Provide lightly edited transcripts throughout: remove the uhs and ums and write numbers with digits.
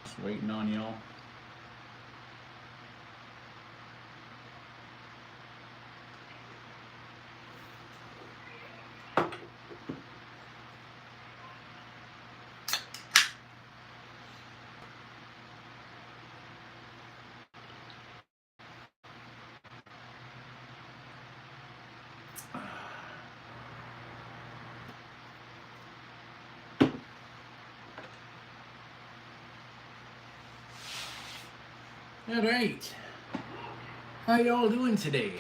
Just waiting on y'all. All right. How y'all doing today?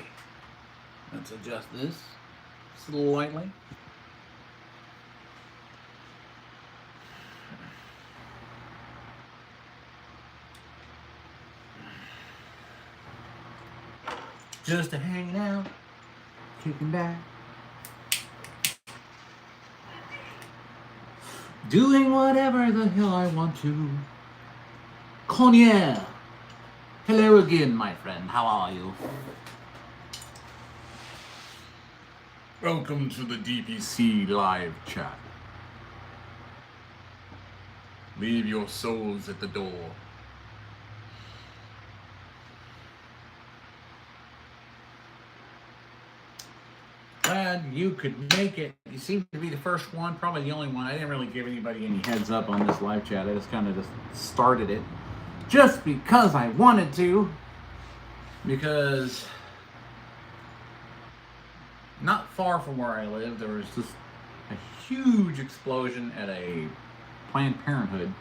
Let's adjust this slightly. Just hanging out, kicking back, doing whatever the hell I want to. Cognac. Hello again, my friend. How are you? Welcome to the DPC live chat. Leave your souls at the door. Glad you could make it. You seem to be the first one, probably the only one. I didn't really give anybody any heads up on this live chat. I just kind of just started it. Just because I wanted to, because not far from where I live, there was just a huge explosion at a Planned Parenthood,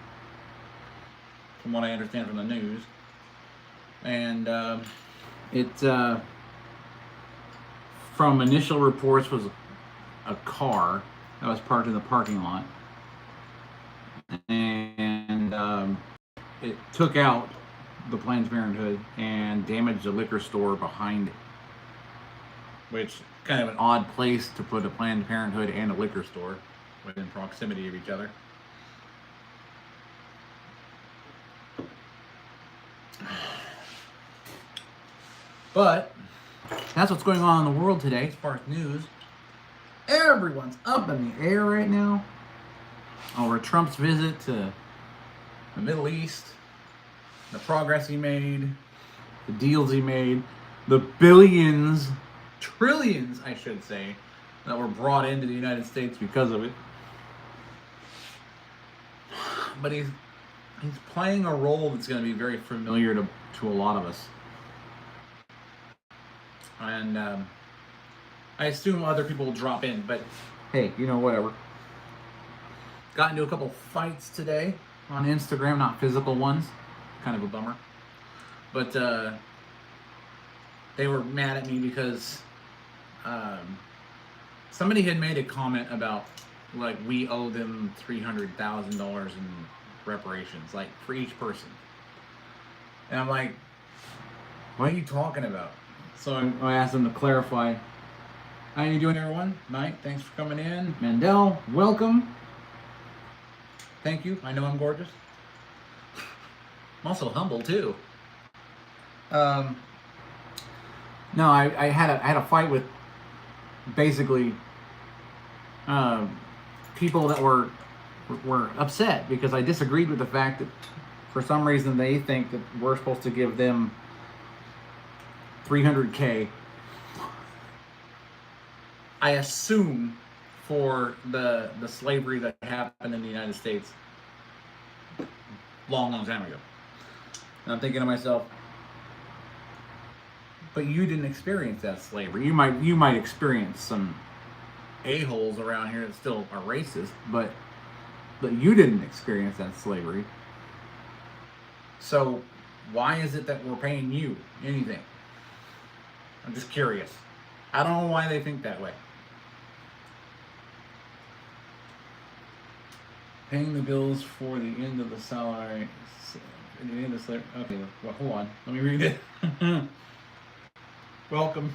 from what I understand from the news, and from initial reports was a car that was parked in the parking lot, and it took out the Planned Parenthood and damaged the liquor store behind it, which is kind of an odd place to put a Planned Parenthood and a liquor store within proximity of each other. But that's what's going on in the world today as far as news. Everyone's up in the air right now over Trump's visit to the Middle East, the progress he made, the deals he made, the billions, trillions, I should say, that were brought into the United States because of it. But he's playing a role that's going to be very familiar to a lot of us. And I assume other people will drop in, but hey, whatever. Got into a couple fights today on Instagram, not physical ones. Kind of a bummer. But they were mad at me because somebody had made a comment about, like, we owe them $300,000 in reparations, like, for each person. And I'm like, what are you talking about? So I asked them to clarify. How you doing, everyone? Mike, thanks for coming in. Mandel, welcome. Thank you. I know I'm gorgeous. I'm also humble too. No, I had a fight with basically people that were upset because I disagreed with the fact that for some reason they think that we're supposed to give them $300K. I assume for the slavery that happened in the United States long time ago. And I'm thinking to myself, but you didn't experience that slavery. You might experience some a-holes around here that still are racist, but you didn't experience that slavery. So why is it that we're paying you anything? I'm just curious. I don't know why they think that way. Paying the bills for the end of the salary. The end of the slavery. Okay, well, hold on. Let me read it. Welcome.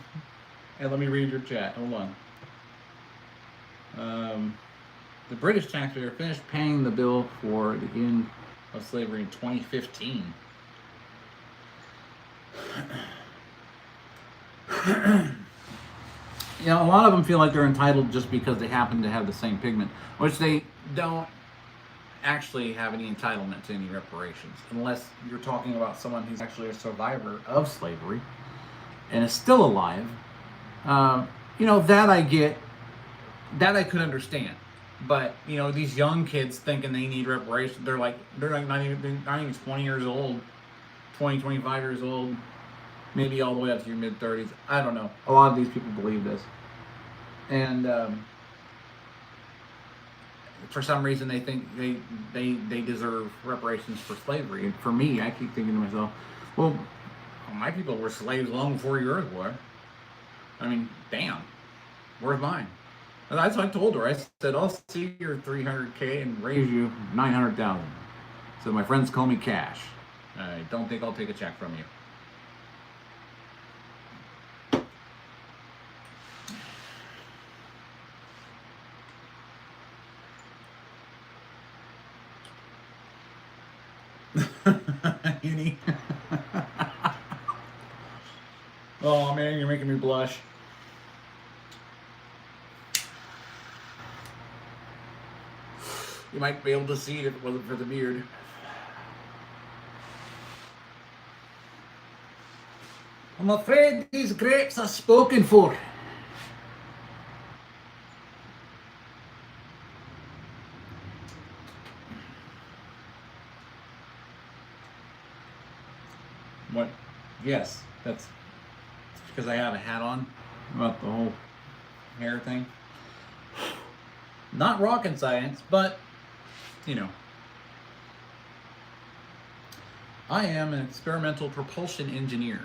And let me read your chat. Hold on. The British taxpayer finished paying the bill for the end of slavery in 2015. A lot of them feel like they're entitled just because they happen to have the same pigment, which they don't actually have any entitlement to any reparations, unless you're talking about someone who's actually a survivor of slavery and is still alive. That I get, that I could understand. But these young kids thinking they need reparations, they're like not even 20 years old, 20, 25 years old, maybe all the way up to your mid 30s. I don't know. A lot of these people believe this, and for some reason they think they deserve reparations for slavery. And for me, I keep thinking to myself, well, my people were slaves long before yours were. I mean, damn, where's mine? And that's what I told her. I said, I'll see your 300K and raise you 900,000. So my friends call me cash. I don't think I'll take a check from you. Oh man, you're making me blush. You might be able to see it if it wasn't for the beard. I'm afraid these grapes are spoken for. What? Yes, that's because I have a hat on about the whole hair thing. Not rocket science, but I am an experimental propulsion engineer.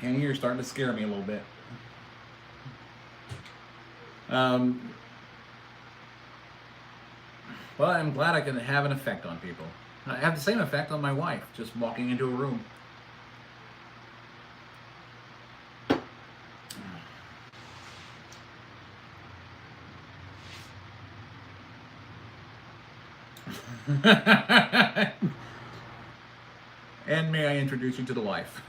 And you're starting to scare me a little bit. Well, I'm glad I can have an effect on people. I have the same effect on my wife, just walking into a room. And may I introduce you to the wife?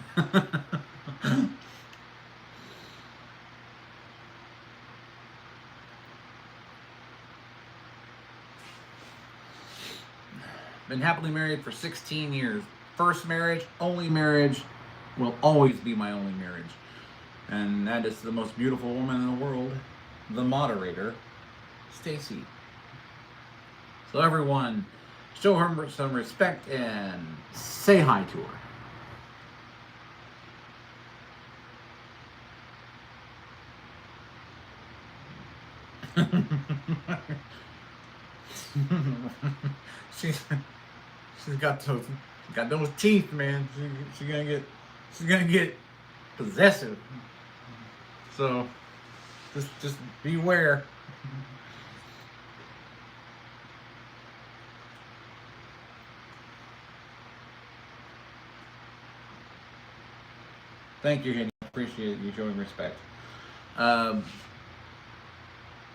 Been happily married for 16 years. First marriage, only marriage, will always be my only marriage. And that is the most beautiful woman in the world, the moderator, Stacy. So everyone, show her some respect and say hi to her. she's got those teeth, man. She's gonna get possessive. So just beware. Thank you, Henny. Appreciate you showing respect.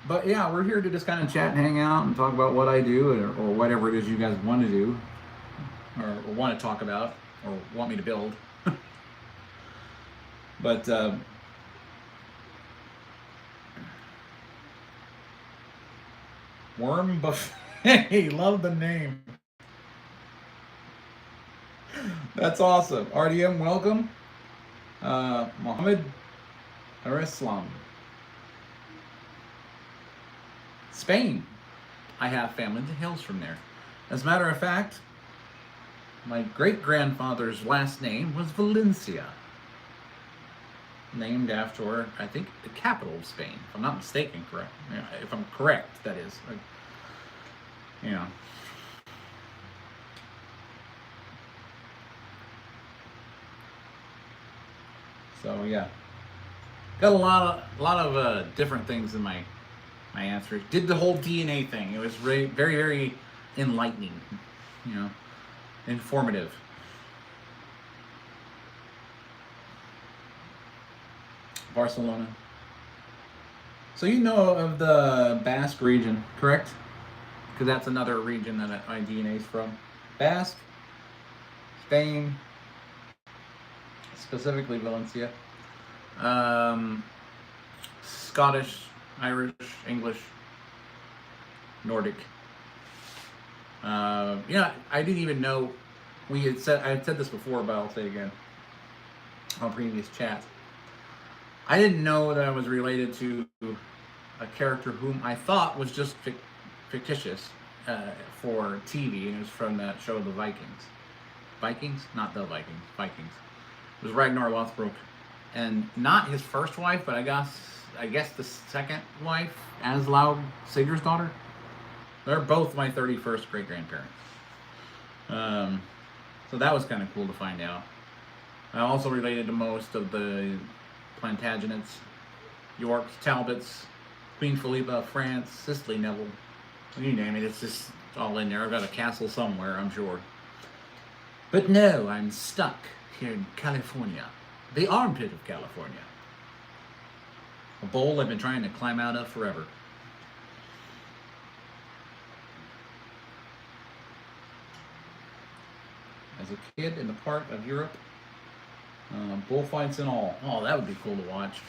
But yeah, we're here to just kind of chat and hang out and talk about what I do or whatever it is you guys want to do or want to talk about or want me to build. But Worm Buffet, love the name. That's awesome. RDM, welcome. Mohammed Arislam. Spain. I have family that hails from there. As a matter of fact, my great-grandfather's last name was Valencia. Named after, I think, the capital of Spain. If I'm not mistaken, correct? If I'm correct, that is. So yeah, got a lot of different things in my answers. Did the whole DNA thing. It was very, very, very enlightening. Informative. Barcelona. So you know of the Basque region, correct? Because that's another region that my DNA is from. Basque, Spain, specifically Valencia, Scottish Irish, English, Nordic. Yeah, I didn't even know I had said this before, but I'll say it again on previous chats. I didn't know that I was related to a character whom I thought was just fictitious for TV, and it was from that show, The Vikings. Vikings? Not The Vikings. Vikings. It was Ragnar Lothbrok, and not his first wife, but I guess the second wife, Aslaug Sigurd's daughter. They're both my 31st great grandparents. So that was kind of cool to find out. I also related to most of the Plantagenets, Yorks, Talbots, Queen Philippa of France, Cicely Neville. You name it, it's just all in there. I've got a castle somewhere, I'm sure. But no, I'm stuck here in California. The armpit of California. A bowl I've been trying to climb out of forever. As a kid in the part of Europe, bullfights and all. Oh, that would be cool to watch.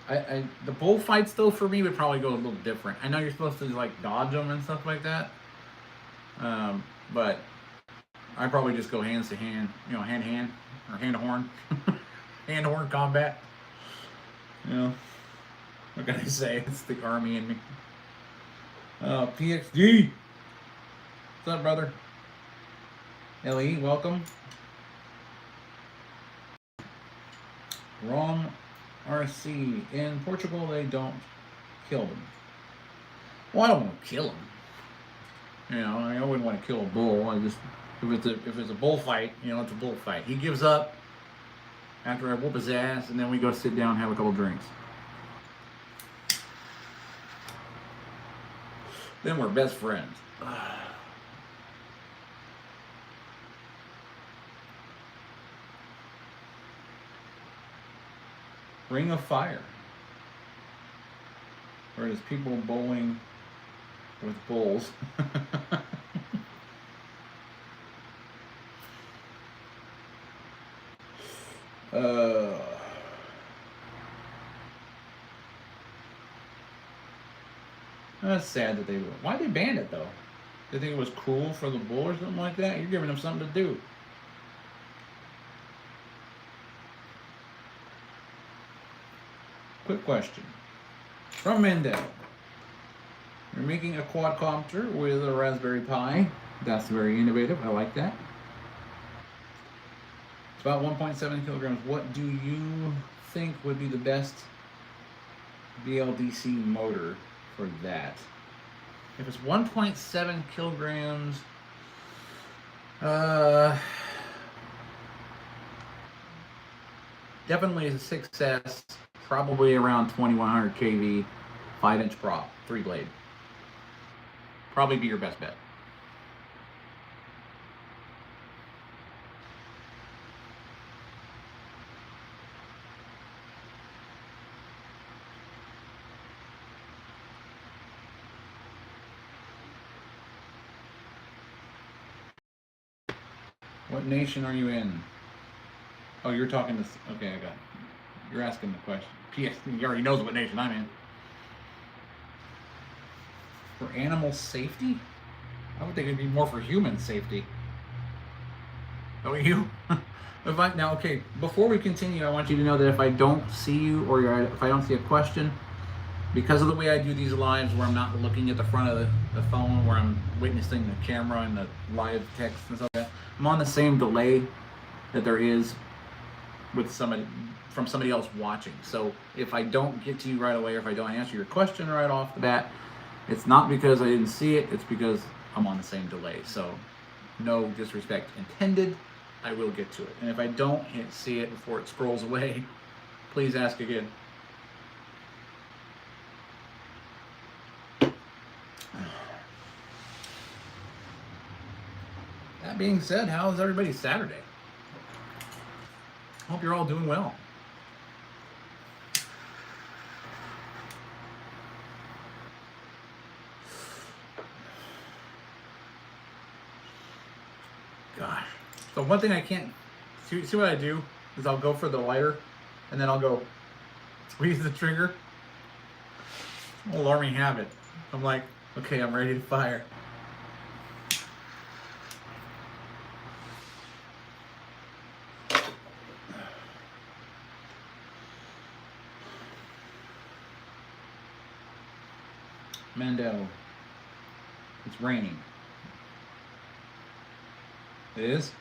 The bullfights though for me would probably go a little different. I know you're supposed to like dodge them and stuff like that, but I probably just go hands to hand, hand to hand or hand to horn, hand to horn combat. What can I say? It's the army in me. PXD. What's up, brother? LE, welcome. Rom RC. In Portugal, they don't kill them. Well, I don't want to kill them. I wouldn't want to kill a bull. If it's a bullfight, it's a bullfight. He gives up after I whoop his ass, and then we go sit down and have a couple drinks. Then we're best friends. Ring of Fire. Where there's people bowling with bulls. That's sad that why'd they ban it though? They think it was cruel for the bull or something like that? You're giving them something to do. Quick question. From Mendel. You're making a quadcopter with a Raspberry Pi. That's very innovative. I like that. It's about 1.7 kilograms. What do you think would be the best BLDC motor for that? If it's 1.7 kilograms, definitely a 6S, probably around 2100 kV, 5-inch prop, 3-blade. Probably be your best bet. What nation are you in? Oh, you're talking to... Okay, I got it. You're asking the question. P.S. He already knows what nation I'm in. For animal safety? I would think it'd be more for human safety. Don't you? Now, okay, before we continue, I want you to know that if I don't see you or if I don't see a question, because of the way I do these lives where I'm not looking at the front of the phone, where I'm witnessing the camera and the live text and stuff like that, I'm on the same delay that there is with from somebody else watching. So if I don't get to you right away, or if I don't answer your question right off the bat, it's not because I didn't see it, it's because I'm on the same delay. So no disrespect intended, I will get to it. And if I don't see it before it scrolls away, please ask again. That being said, how is everybody's Saturday? Hope you're all doing well. Gosh. So one thing I can't see what I do is I'll go for the lighter and then I'll go Squeeze the trigger. Alarming habit. I'm like, okay, I'm ready to fire. Mando, it's raining. It is?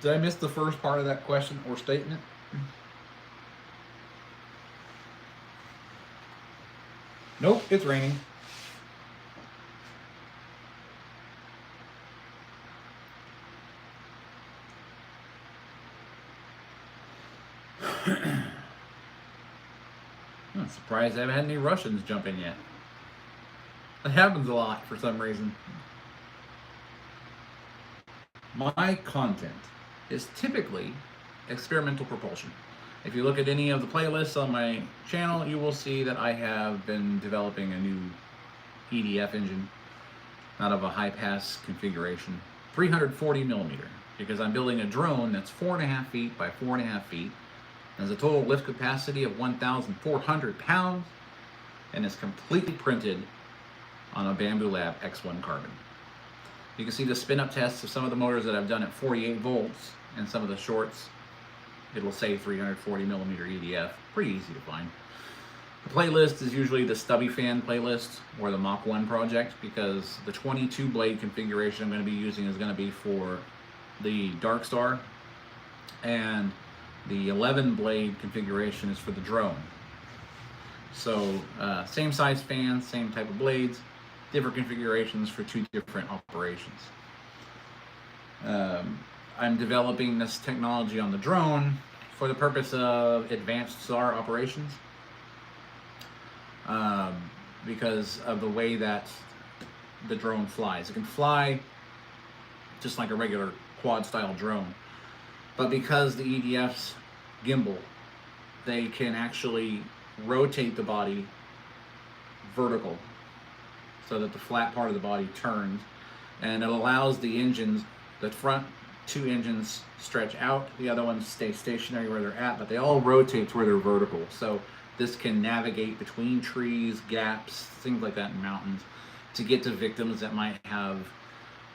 Did I miss the first part of that question or statement? Nope, it's raining. I'm surprised I haven't had any Russians jump in yet. That happens a lot for some reason. My content is typically experimental propulsion. If you look at any of the playlists on my channel, you will see that I have been developing a new EDF engine out of a high-pass configuration, 340 millimeter, because I'm building a drone that's 4.5 feet by 4.5 feet, has a total lift capacity of 1,400 pounds, and is completely printed on a Bamboo Lab X1 carbon. You can see the spin-up tests of some of the motors that I've done at 48 volts, and some of the shorts. It'll say 340 millimeter EDF, pretty easy to find. The playlist is usually the Stubby Fan playlist or the Mach 1 project, because the 22 blade configuration I'm going to be using is going to be for the Dark Star, and the 11 blade configuration is for the drone. So same size fans, same type of blades, different configurations for two different operations. I'm developing this technology on the drone for the purpose of advanced SAR operations, because of the way that the drone flies. It can fly just like a regular quad style drone, but because the EDF's gimbal, they can actually rotate the body vertical so that the flat part of the body turns, and it allows the engines, the front two engines stretch out, the other ones stay stationary where they're at, but they all rotate to where they're vertical. So this can navigate between trees, gaps, things like that in mountains, to get to victims that might have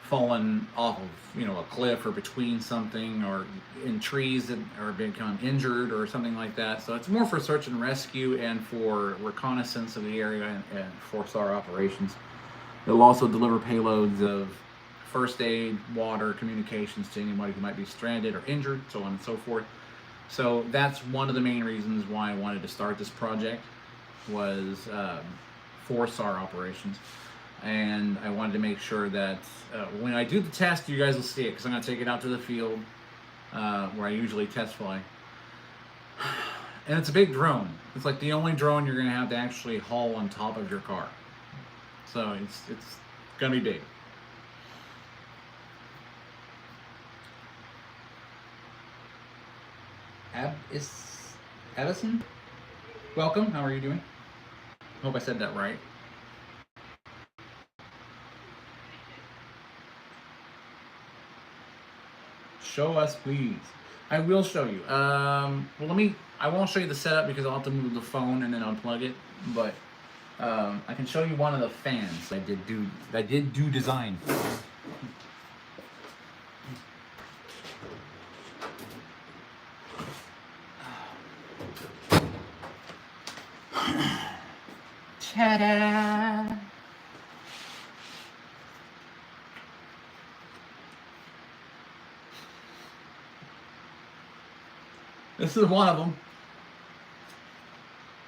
fallen off of, a cliff or between something, or in trees that are become injured or something like that. So it's more for search and rescue and for reconnaissance of the area and for SAR operations. It'll also deliver payloads of first aid, water, communications to anybody who might be stranded or injured, so on and so forth. So that's one of the main reasons why I wanted to start this project, was for SAR operations. And I wanted to make sure that when I do the test, you guys will see it, because I'm going to take it out to the field where I usually test fly. And it's a big drone. It's like the only drone you're going to have to actually haul on top of your car. So it's going to be big. Addison? Welcome. How are you doing? Hope I said that right. Show us, please. I will show you. Well, I won't show you the setup because I'll have to move the phone and then unplug it. But I can show you one of the fans I did do design. Ta-da! This is one of them.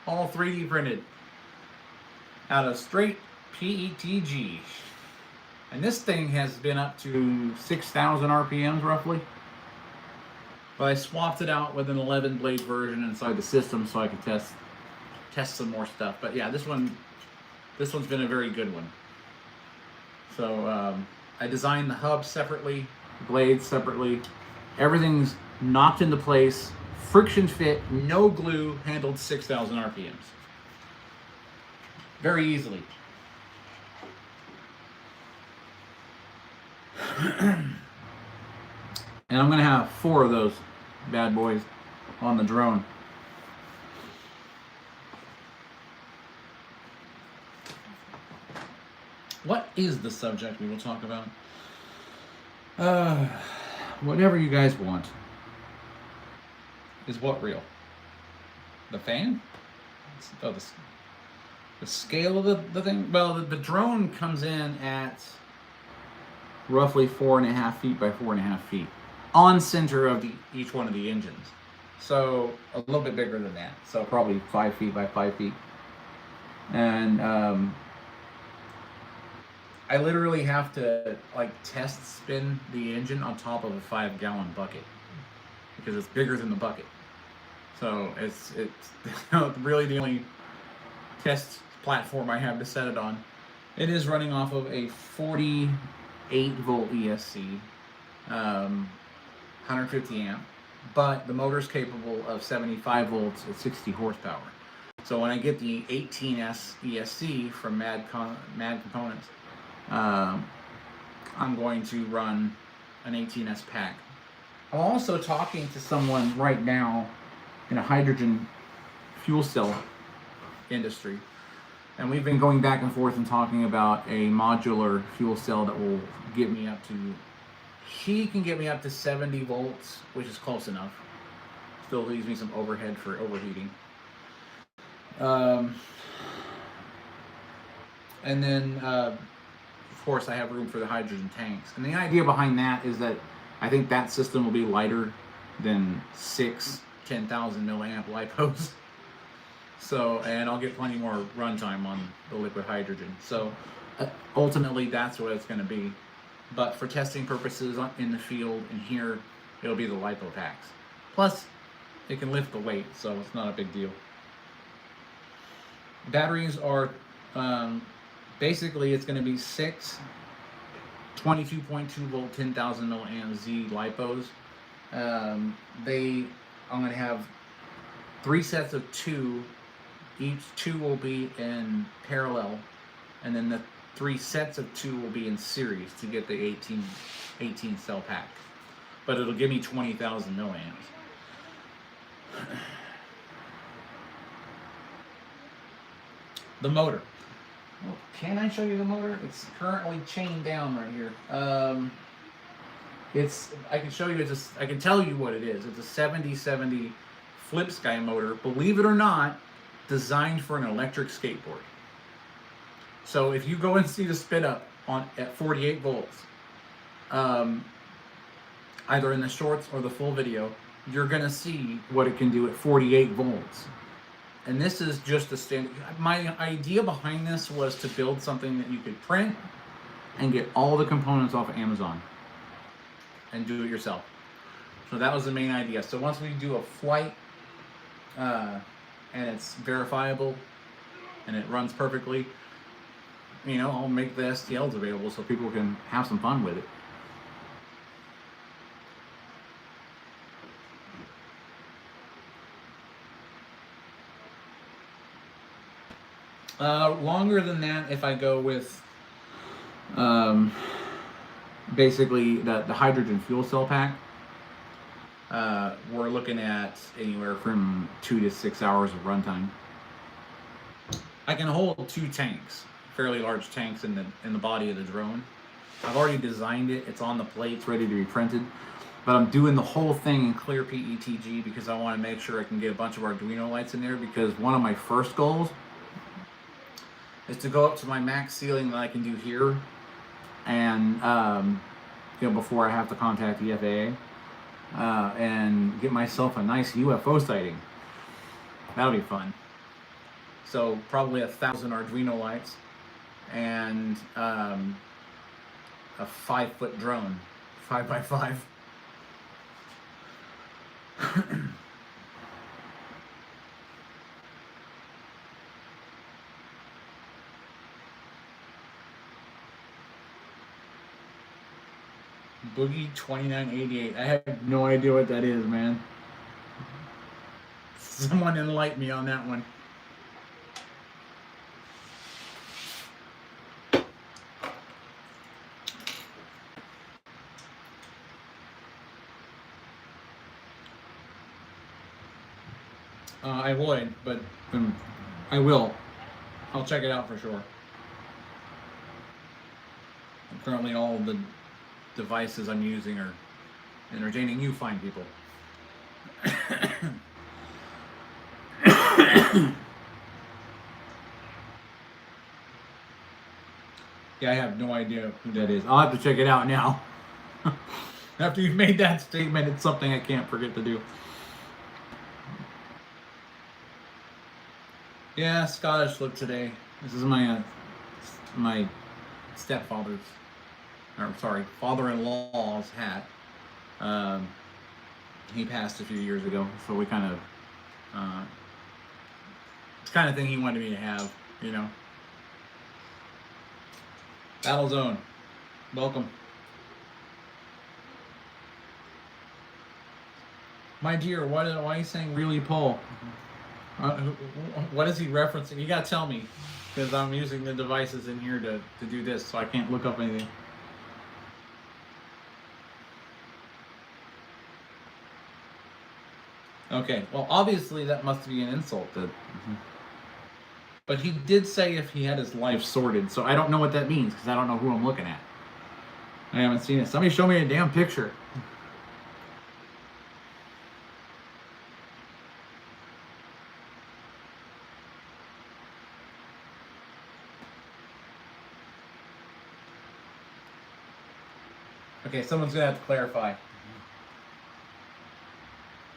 All 3D printed out of straight PETG. And this thing has been up to 6,000 RPMs roughly. But I swapped it out with an 11 blade version inside the system so I could test some more stuff. But yeah, this one's been a very good one. So I designed the hub separately, blades separately. Everything's knocked into place, friction fit, no glue, handled 6,000 RPMs. Very easily. And I'm gonna have 4 of those bad boys on the drone. What is the subject we will talk about? Whatever you guys want. Is what real? The fan? Oh, the scale of the thing? Well, the drone comes in at roughly 4.5 feet by 4.5 feet on center of each one of the engines. So a little bit bigger than that. So probably 5 feet by 5 feet. And I literally have to like test spin the engine on top of a 5-gallon bucket because it's bigger than the bucket. So it's really the only test platform I have to set it on. It is running off of a 48 volt ESC, 150 amp, but the motor's capable of 75 volts at 60 horsepower. So when I get the 18S ESC from Mad Components, I'm going to run an 18S pack. I'm also talking to someone right now in a hydrogen fuel cell industry, and we've been going back and forth and talking about a modular fuel cell that will get me up to, she can get me up to 70 volts, which is close enough. Still leaves me some overhead for overheating. And then, of course, I have room for the hydrogen tanks. And the idea behind that is that I think that system will be lighter than 6 10,000 milliamp lipos. So, and I'll get plenty more runtime on the liquid hydrogen. So, ultimately, that's what it's going to be. But for testing purposes in the field and here, it'll be the lipo packs. Plus, it can lift the weight, so it's not a big deal. Batteries are, basically, it's going to be 6 22.2 volt 10,000 milliamp Z lipos. I'm going to have 3 sets of 2. Each 2 will be in parallel, and then the 3 sets of 2 will be in series to get the 18 cell pack. But it'll give me 20,000 milliamps. The motor. Well, can I show you the motor? It's currently chained down right here. I can show you. I can tell you what it is. It's a 7070 flip sky motor. Believe it or not, designed for an electric skateboard. So if you go and see the spin up at 48 volts, either in the shorts or the full video, you're gonna see what it can do at 48 volts. And this is just a standard. My idea behind this was to build something that you could print and get all the components off of Amazon and do it yourself. So that was the main idea. So once we do a flight and it's verifiable and it runs perfectly, you know, I'll make the STLs available so people can have some fun with it. Longer than that if I go with basically the hydrogen fuel cell pack. We're looking at anywhere from 2 to 6 hours of runtime. I can hold 2 tanks, fairly large tanks in the body of the drone. I've already designed it. It's on the plates, ready to be printed. But I'm doing the whole thing in clear PETG because I want to make sure I can get a bunch of Arduino lights in there, because one of my first goals is to go up to my max ceiling that I can do here, and you know, before I have to contact the FAA, and get myself a nice UFO sighting. That'll be fun. So probably 1,000 Arduino lights and a 5-foot drone, 5x5. Boogie 2988. I have no idea what that is, man. Someone enlighten me on that one. I would, but I will. I'll check it out for sure. Currently, all the devices I'm using are entertaining you fine people. Yeah, I have no idea who that is. I'll have to check it out now. After you've made that statement, it's something I can't forget to do. Yeah, Scottish look today. This is my my stepfather's, or sorry, father-in-law's hat. He passed a few years ago, so we kind of, it's the kind of thing he wanted me to have, you know. Battlezone, welcome. My dear, why are you saying really, Paul? What is he referencing? You gotta tell me, because I'm using the devices in here to do this, so I can't look up anything. Okay, well, obviously that must be an insult. But he did say if he had his life sorted, so I don't know what that means, because I don't know who I'm looking at. I haven't seen it. Somebody show me a damn picture. Okay, someone's gonna have to clarify.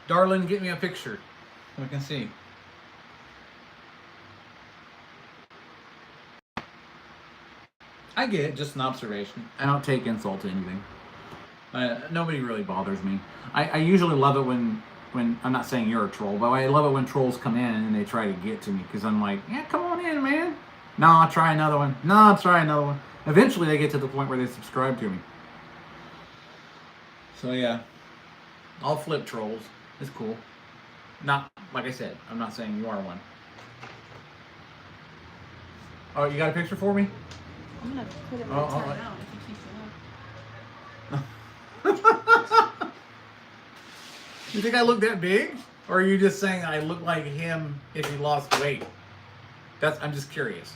Darlin, get me a picture so we can see. I get it, just an observation. I don't take insult to anything. Nobody really bothers me. I usually love it when I'm not saying you're a troll, but I love it when trolls come in and they try to get to me, because I'm like, yeah, come on in, man. No, I'll try another one. No, I'll try another one. Eventually they get to the point where they subscribe to me. So yeah, I'll flip trolls. It's cool. Not, like I said, I'm not saying you are one. Oh, you got a picture for me? I'm gonna put it right now if you keep it up. You think I look that big? Or are you just saying I look like him if he lost weight? I'm just curious.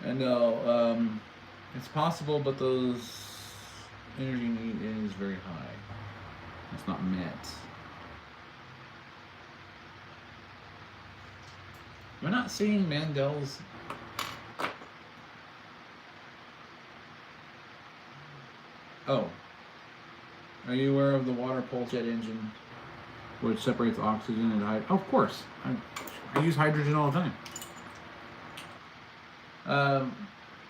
I know, it's possible, but those energy need is very high. It's not met. We're not seeing Mandel's. Oh. Are you aware of the water pulse jet engine, which separates oxygen and hydrogen? Oh, of course. I use hydrogen all the time.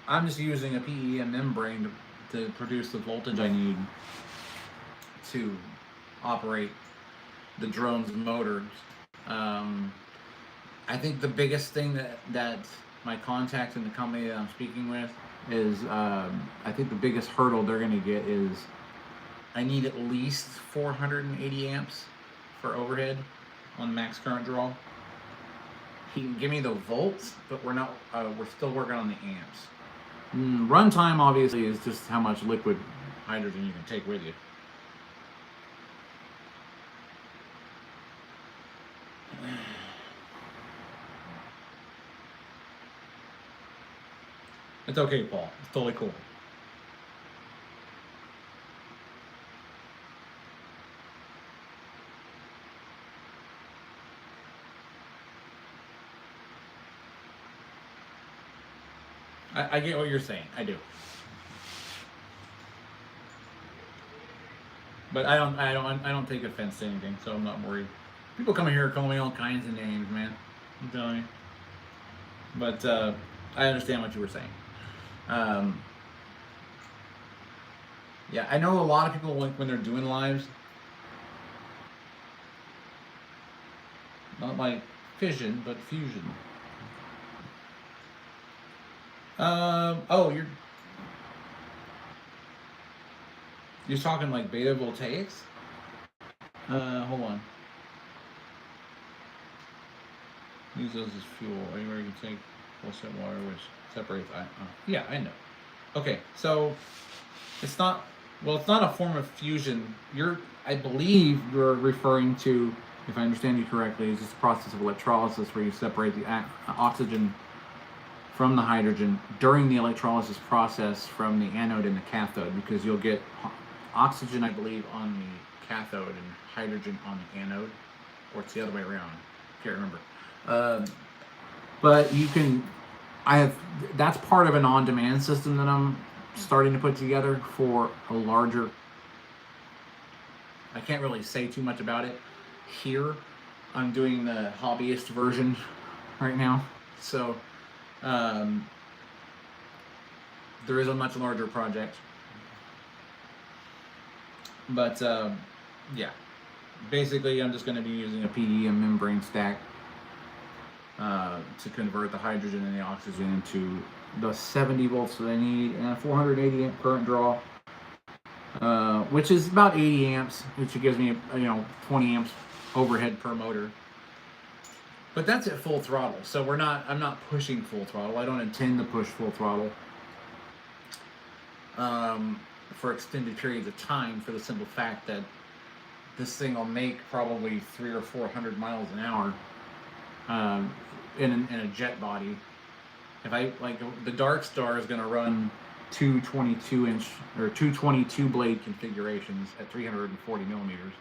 I'm just using a PEM membrane to produce the voltage I need to operate the drone's motors. I think the biggest thing that my contacts in the company that I'm speaking with is, I think the biggest hurdle they're going to get is I need at least 480 amps for overhead on max current draw. He can give me the volts, but we're still working on the amps. Runtime obviously is just how much liquid hydrogen you can take with you. It's okay, Paul. It's totally cool. I get what you're saying. I do. But I don't take offense to anything, so I'm not worried. People come in here calling me all kinds of names, man. I'm telling you. But I understand what you were saying. Yeah, I know a lot of people when they're doing lives, not like fission, but fusion. Oh, you're talking like beta voltaics? Hold on. Use those as fuel. Anywhere you can take full set water, which separates. Yeah, I know. Okay, so it's not Well, it's not a form of fusion. I believe you're referring to, if I understand you correctly, is this process of electrolysis where you separate the oxygen from the hydrogen during the electrolysis process from the anode and the cathode, because you'll get oxygen, I believe, on the cathode and hydrogen on the anode, or it's the other way around. Can't remember. But you can, that's part of an on-demand system that I'm starting to put together for a larger, I can't really say too much about it here. I'm doing the hobbyist version right now. So there is a much larger project. But yeah, basically I'm just going to be using a PEM membrane stack to convert the hydrogen and the oxygen into the 70 volts that I need and a 480 amp current draw, which is about 80 amps, which gives me 20 amps overhead per motor. But that's at full throttle, so I'm not pushing full throttle. I don't intend to push full throttle for extended periods of time, for the simple fact that this thing will make probably 300 or 400 miles an hour in a jet body. If the Dark Star is going to run two 22-inch or two 22-blade configurations at 340 millimeters.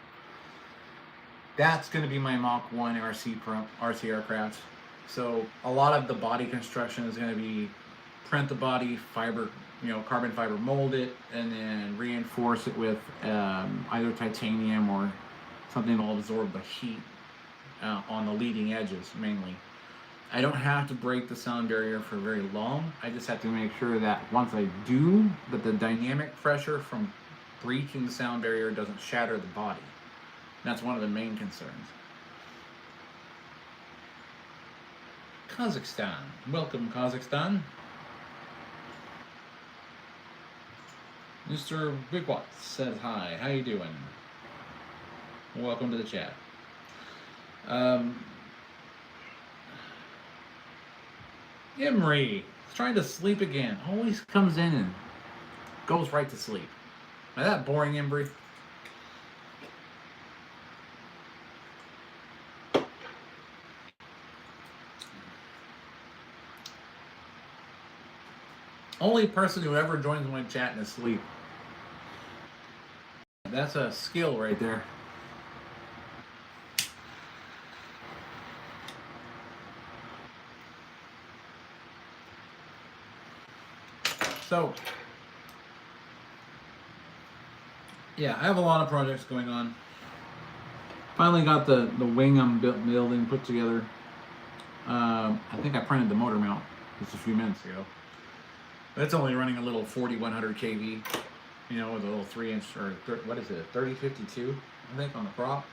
That's going to be my Mach 1 RC aircraft. So a lot of the body construction is going to be print the body, fiber, carbon fiber mold it, and then reinforce it with either titanium or something that will absorb the heat on the leading edges mainly. I don't have to break the sound barrier for very long. I just have to make sure that once I do, that the dynamic pressure from breaching the sound barrier doesn't shatter the body. That's one of the main concerns. Kazakhstan. Welcome, Kazakhstan. Mr. Bigwat says hi. How you doing? Welcome to the chat. Emery is trying to sleep again. Always comes in and goes right to sleep. Now that boring, Emery. Only person who ever joins my chat in his sleep. That's a skill right there. So, yeah, I have a lot of projects going on. Finally got the wing I'm building put together. I think I printed the motor mount just a few minutes ago. It's only running a little 4100 kV, with a little 3-inch, or what is it, 3052, I think, on the prop.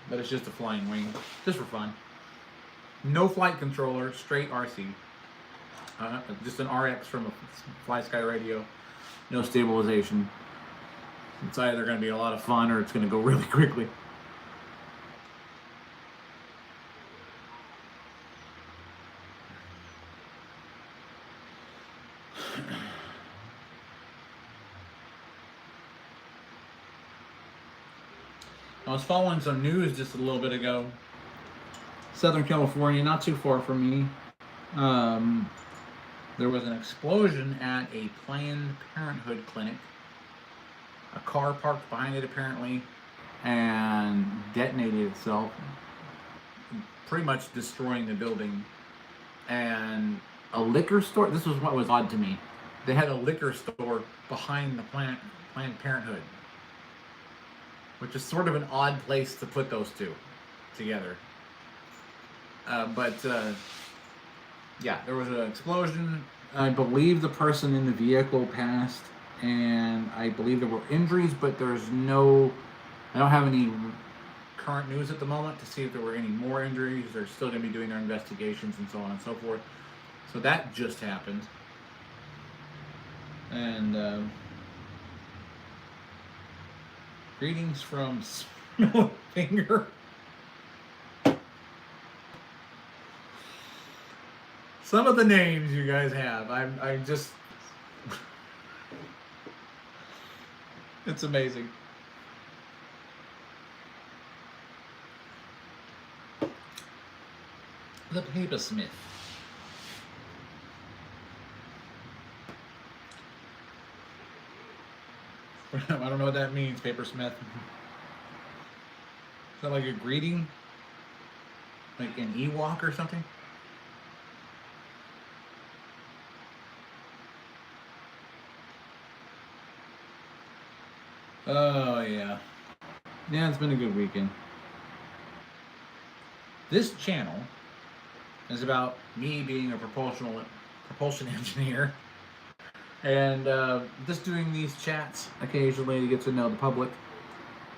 But it's just a flying wing, just for fun. No flight controller, straight RC. Just an RX from a FlySky radio, no stabilization. It's either going to be a lot of fun or it's going to go really quickly. I was following some news just a little bit ago. Southern California, not too far from me. There was an explosion at a Planned Parenthood clinic. A car parked behind it apparently and detonated itself, pretty much destroying the building. And a liquor store, this was what was odd to me. They had a liquor store behind the Planned Parenthood, which is sort of an odd place to put those two together. Yeah, there was an explosion. I believe the person in the vehicle passed, and I believe there were injuries, but I don't have any current news at the moment to see if there were any more injuries. They're still going to be doing their investigations and so on and so forth. So that just happened. And greetings from Finger. Some of the names you guys have, I just It's amazing. The papersmith. I don't know what that means, papersmith. Is that like a greeting? Like an Ewok or something? Oh, yeah. Yeah, it's been a good weekend. This channel is about me being a propulsion engineer and just doing these chats occasionally to get to know the public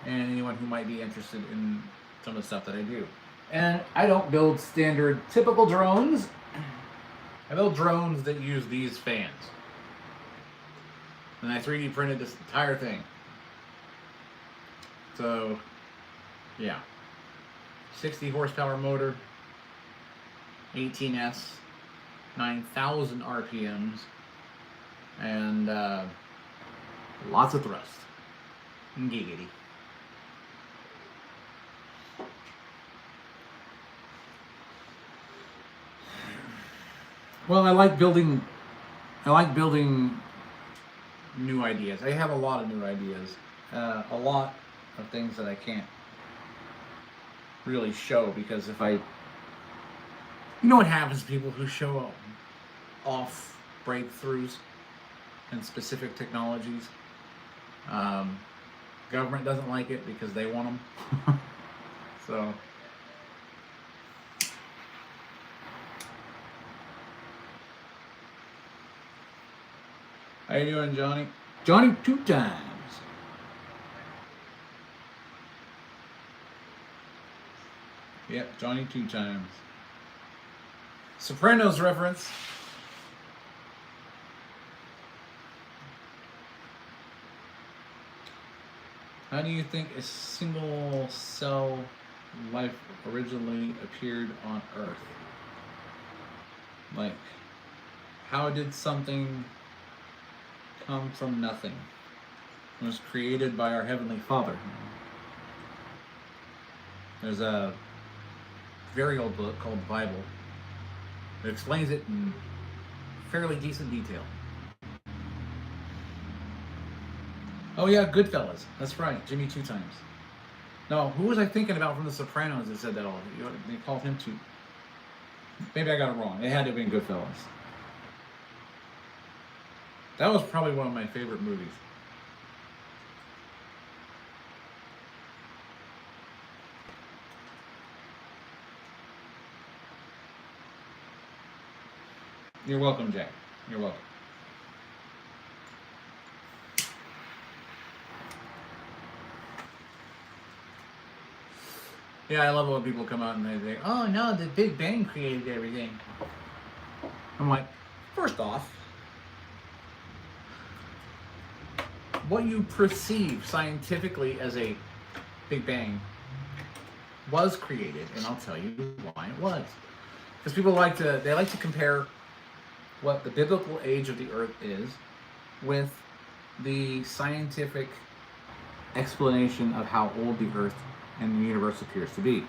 and anyone who might be interested in some of the stuff that I do. And I don't build standard typical drones. I build drones that use these fans. And I 3D printed this entire thing. So, yeah. 60 horsepower motor, 18S, 9,000 RPMs, and lots of thrust. Giggity. Well, I like building new ideas. I have a lot of new ideas. A lot of things that I can't really show because if I, you know what happens to people who show off breakthroughs in specific technologies? Government doesn't like it because they want them. So. How you doing, Johnny? Johnny 2 times. Yep, Johnny 2 times. Sopranos reference. How do you think a single cell life originally appeared on Earth? Like, how did something come from nothing? It was created by our Heavenly Father. There's a very old book called the Bible that explains it in fairly decent detail. Oh yeah, Goodfellas. That's right, Jimmy 2 times. No, who was I thinking about from The Sopranos that said that all? They called him 2. Maybe I got it wrong. It had to have been Goodfellas. That was probably one of my favorite movies. You're welcome, Jack. You're welcome. Yeah, I love it when people come out and they say, oh no, the Big Bang created everything. I'm like, first off, what you perceive scientifically as a Big Bang was created, and I'll tell you why it was. Because people like to compare what the biblical age of the Earth is with the scientific explanation of how old the Earth and the universe appears to be.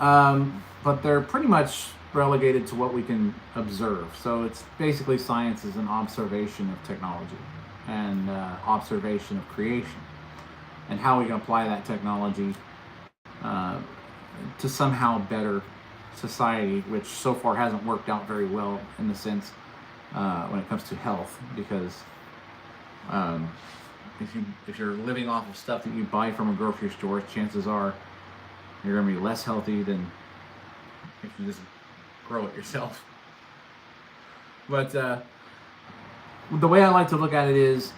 But they're pretty much relegated to what we can observe. So it's basically science is an observation of technology and observation of creation and how we can apply that technology to somehow better society, which so far hasn't worked out very well in the sense when it comes to health, because if you're living off of stuff that you buy from a grocery store, chances are you're going to be less healthy than if you just grow it yourself. But the way I like to look at it is,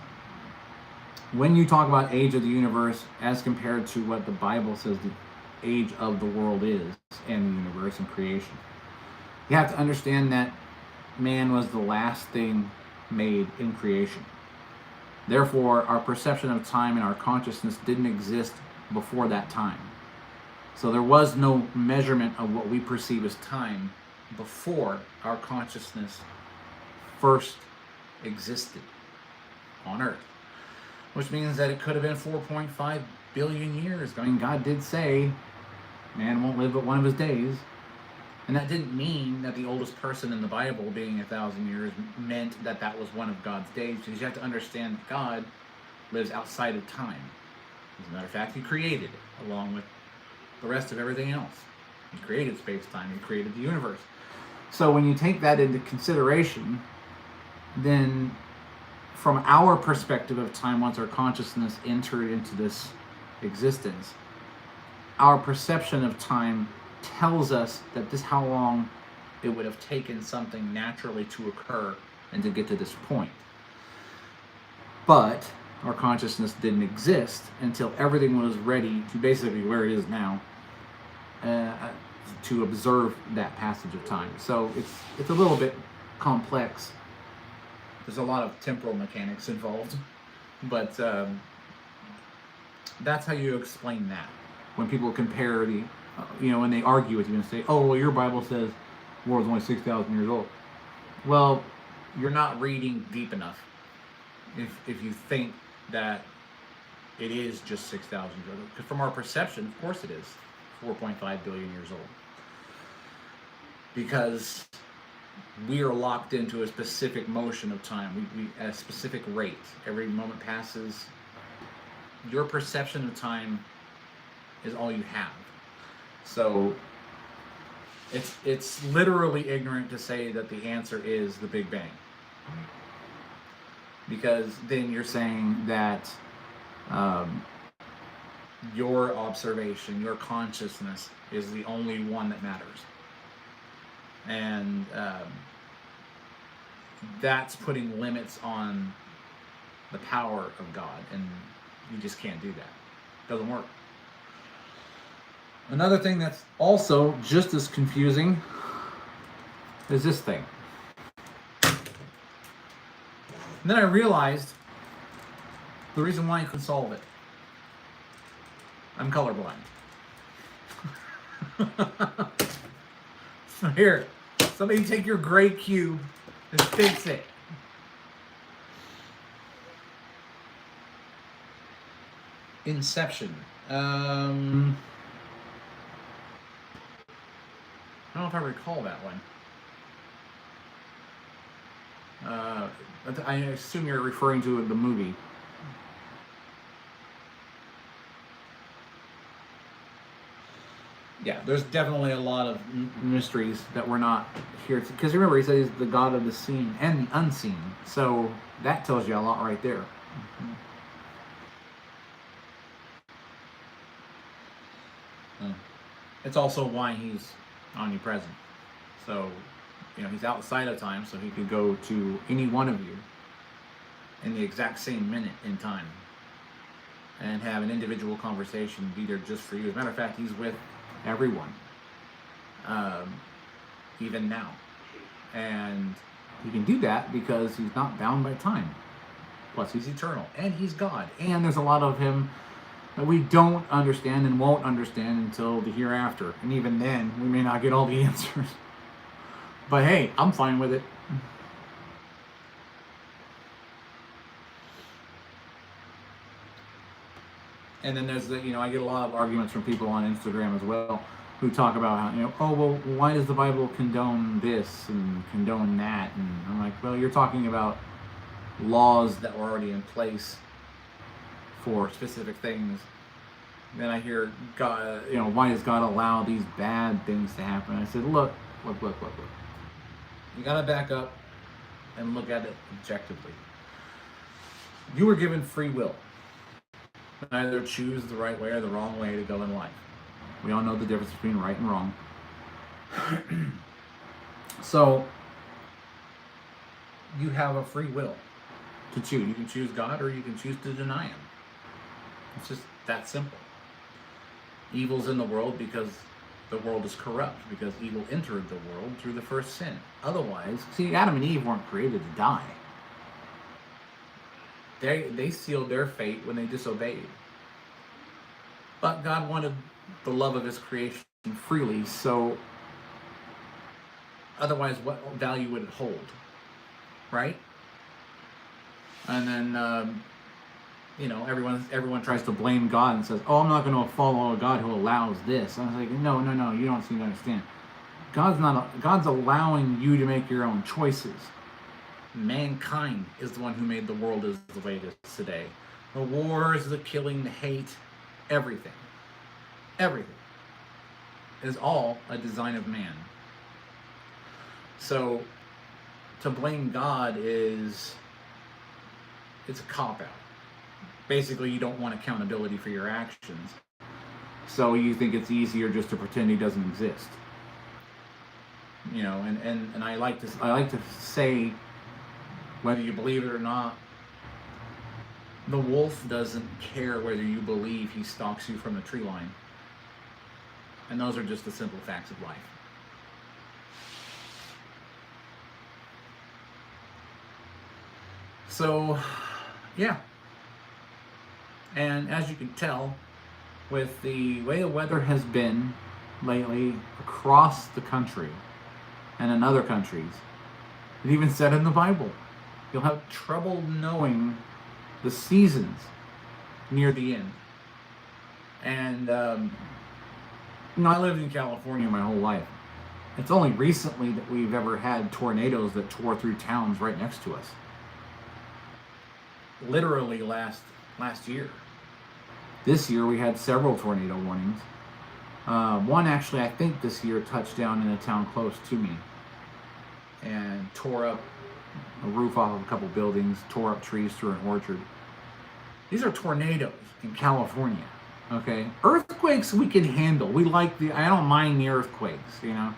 when you talk about age of the universe as compared to what the Bible says the age of the world is and the universe and creation, you have to understand that man was the last thing made in creation. Therefore, our perception of time and our consciousness didn't exist before that time. So there was no measurement of what we perceive as time before our consciousness first existed on Earth. which means that it could have been 4.5 billion years. I mean, God did say, man won't live but one of his days. And that didn't mean that the oldest person in the Bible being 1,000 years meant that that was one of God's days, because you have to understand that God lives outside of time. As a matter of fact, he created it along with the rest of everything else. He created space-time, he created the universe. So when you take that into consideration, then from our perspective of time, once our consciousness entered into this existence, our perception of time tells us that this how long it would have taken something naturally to occur and to get to this point. But our consciousness didn't exist until everything was ready to basically where it is now, to observe that passage of time. So it's a little bit complex. There's a lot of temporal mechanics involved, but that's how you explain that. When people compare the, when they argue with you and say, oh, well, your Bible says the world's only 6,000 years old. Well, you're not reading deep enough if you think that it is just 6,000 years old. Because from our perception, of course it is 4.5 billion years old. Because we are locked into a specific motion of time, we at a specific rate. Every moment passes. Your perception of time is all you have. So it's literally ignorant to say that the answer is the Big Bang. Because then you're saying that your observation, your consciousness is the only one that matters. And that's putting limits on the power of God, and you just can't do that. Doesn't work. Another thing that's also just as confusing is this thing. And then I realized the reason why you can solve it. I'm colorblind. So here, somebody take your gray cube and fix it. Inception. I don't know if I recall that one. I assume you're referring to the movie. Yeah, there's definitely a lot of mysteries that we're not here to, because remember, he says he's the God of the seen and the unseen. So that tells you a lot right there. It's also why he's omnipresent. So, he's outside of time, so he could go to any one of you in the exact same minute in time and have an individual conversation, be there just for you. As a matter of fact, he's with everyone, even now. And he can do that because he's not bound by time. Plus, he's eternal, and he's God. And there's a lot of him that we don't understand and won't understand until the hereafter. And even then, we may not get all the answers. But hey, I'm fine with it. And then there's I get a lot of arguments from people on Instagram as well who talk about how, oh, well, why does the Bible condone this and condone that? And I'm like, well, you're talking about laws that were already in place for specific things. Then I hear God, why does God allow these bad things to happen? I said, look. You gotta back up and look at it objectively. You were given free will. Either choose the right way or the wrong way to go in life. We all know the difference between right and wrong. So, you have a free will to choose. You can choose God or you can choose to deny Him. It's just that simple. Evil's in the world because the world is corrupt, because evil entered the world through the first sin. Otherwise, see, Adam and Eve weren't created to die. They sealed their fate when they disobeyed. But God wanted the love of His creation freely, so otherwise what value would it hold? Right? And then you know, everyone tries to blame God and says, "Oh, I'm not going to follow a God who allows this." I was like, "No, no, no, you don't seem to understand. God's allowing you to make your own choices. Mankind is the one who made the world as the way it is today. The wars, the killing, the hate, everything is all a design of man. So to blame God it's a cop-out. Basically, you don't want accountability for your actions. So you think it's easier just to pretend he doesn't exist. You know, and I like to say, whether you believe it or not, the wolf doesn't care whether you believe he stalks you from the tree line. And those are just the simple facts of life. So, yeah. And as you can tell, with the way the weather has been lately across the country and in other countries, it even said in the Bible, you'll have trouble knowing the seasons near the end. And, you know, I lived in California my whole life. It's only recently that we've ever had tornadoes that tore through towns right next to us. Literally last year. This year we had several tornado warnings. One actually, I think this year, touched down in a town close to me and tore up a roof off of a couple buildings, tore up trees through an orchard. These are tornadoes in California, okay? Earthquakes we can handle. I don't mind the earthquakes, you know?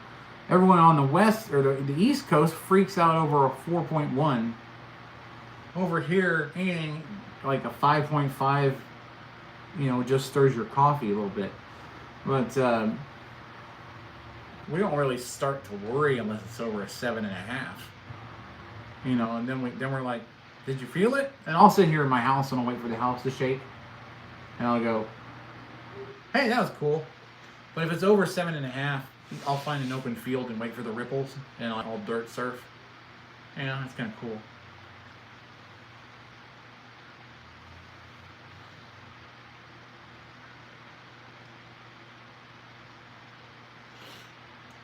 Everyone on the west, or the east coast, freaks out over a 4.1. Over here, anything like a 5.5, you know, just stirs your coffee a little bit. But we don't really start to worry unless it's over a 7.5. You know, and then we're like, did you feel it? And I'll sit here in my house and I'll wait for the house to shake. And I'll go, hey, that was cool. But if it's over 7.5, I'll find an open field and wait for the ripples, and I'll dirt surf. Yeah, that's kind of cool.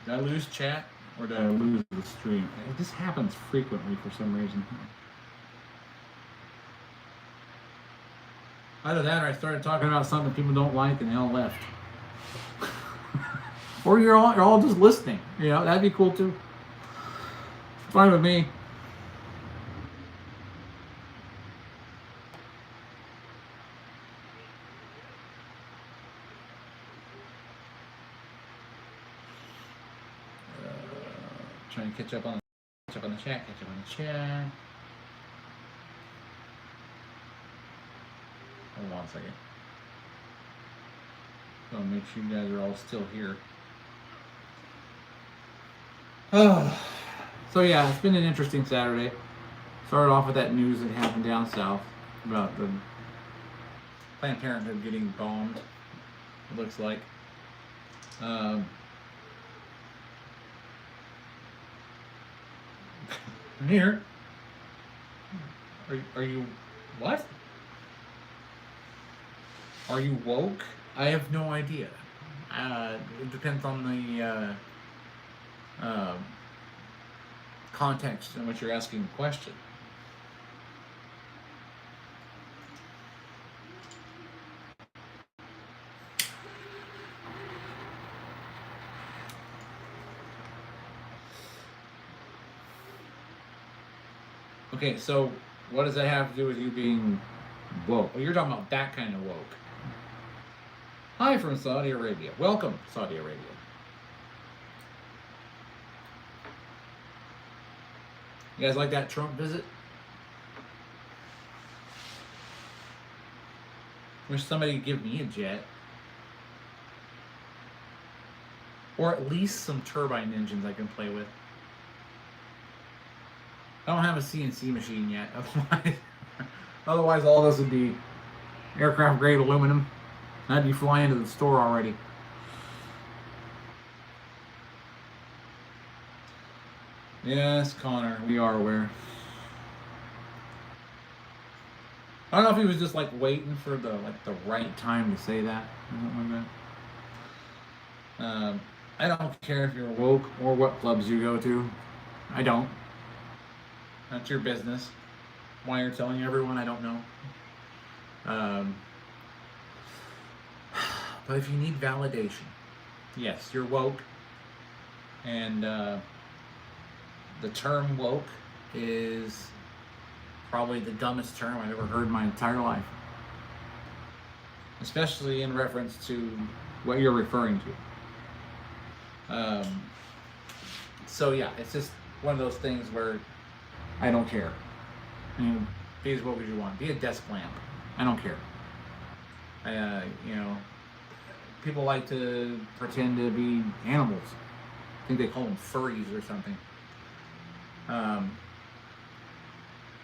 Did I lose chat, or did I lose the stream? This happens frequently for some reason. Either that, or I started talking about something people don't like, and they all left. Or you're all just listening. You know, that'd be cool too. It's fine with me. Trying to catch up on the chat. Hold on a second. So make sure you guys are all still here. So yeah, it's been an interesting Saturday. Started off with that news that happened down south about the Planned Parenthood getting bombed. It looks like. I'm here. Are you what? Are you woke? I have no idea. It depends on the context in which you're asking the question. Okay, so what does that have to do with you being woke? Well, you're talking about that kind of woke. Hi from Saudi Arabia. Welcome, Saudi Arabia. You guys like that Trump visit? Wish somebody would give me a jet. Or at least some turbine engines I can play with. I don't have a CNC machine yet. Otherwise all this would be aircraft grade aluminum. I'd be flying to the store already. Yes, Connor, we are aware. I don't know if he was just like waiting for the right time to say that. Or something like that. I don't care if you're woke or what clubs you go to. I don't. That's your business. Why you're telling everyone, I don't know. But if you need validation, yes, you're woke. And the term woke is probably the dumbest term I've ever heard in my entire life. Especially in reference to what you're referring to. So yeah, it's just one of those things where I don't care. Be as woke as you want. Be a desk lamp. I don't care. People like to pretend to be animals. I think they call them furries or something.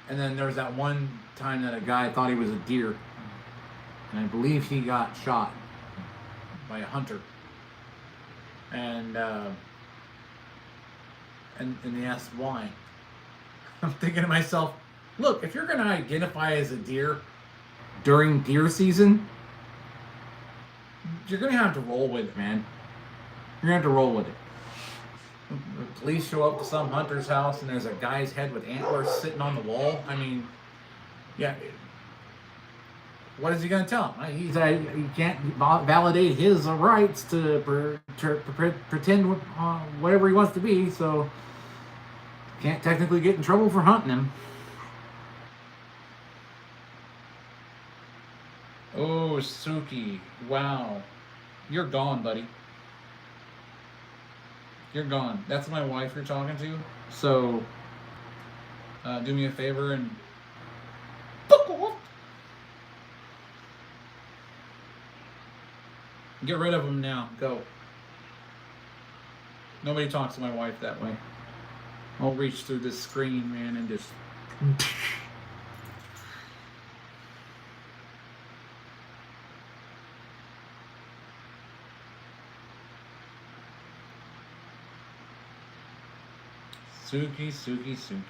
And then there was that one time that a guy thought he was a deer, and I believe he got shot by a hunter. And they asked why. I'm thinking to myself, look, if you're going to identify as a deer during deer season, you're going to have to roll with it, man. You're going to have to roll with it. The police show up to some hunter's house and there's a guy's head with antlers sitting on the wall. I mean, yeah. What is he going to tell him? He can't validate his rights to pretend whatever he wants to be, so can't technically get in trouble for hunting him. Oh, Suki. Wow. You're gone, buddy. You're gone. That's my wife you're talking to. So, do me a favor and get rid of him now. Go. Nobody talks to my wife that way. I'll reach through this screen, man, and just... Suki, Suki, Suki.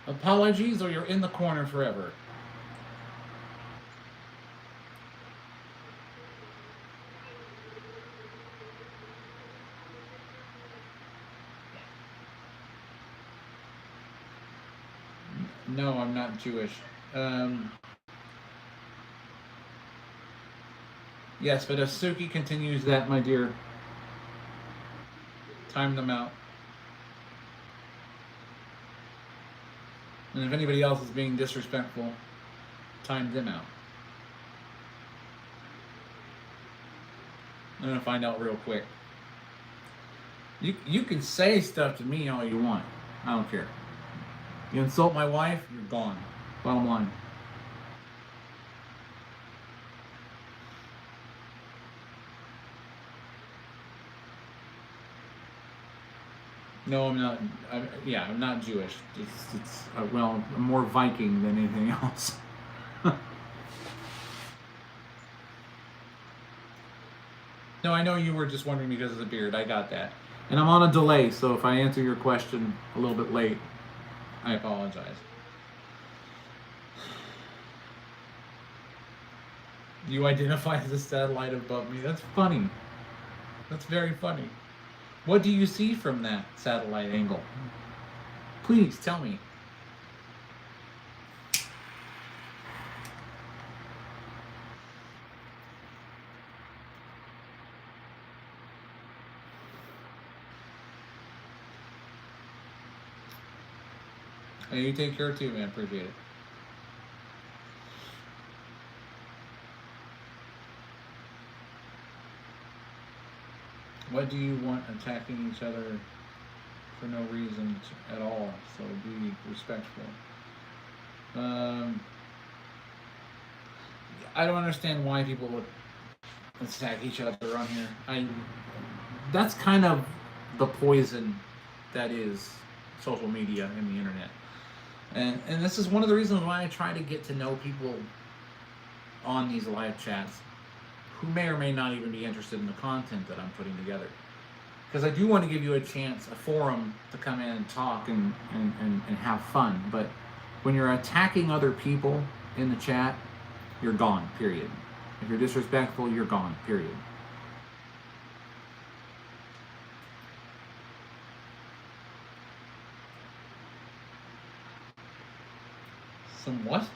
Apologies or you're in the corner forever. No, I'm not Jewish. Yes, but if Suki continues that, my dear, time them out. And if anybody else is being disrespectful, time them out. I'm gonna find out real quick. You can say stuff to me all you want. I don't care. You insult my wife, you're gone. Bottom line. No, I'm not. I'm not Jewish. It's well, I'm more Viking than anything else. No, I know you were just wondering because of the beard. I got that. And I'm on a delay, so if I answer your question a little bit late, I apologize. You identify as a satellite above me. That's funny. That's very funny. What do you see from that satellite angle? Please tell me. Hey, you take care too, man. Appreciate it. What do you want attacking each other for no reason at all? So be respectful. I don't understand why people would attack each other on here. That's kind of the poison that is social media and the internet. And this is one of the reasons why I try to get to know people on these live chats who may or may not even be interested in the content that I'm putting together. Because I do want to give you a chance, a forum to come in and talk and have fun. But when you're attacking other people in the chat, you're gone, period. If you're disrespectful, you're gone, period. Some what?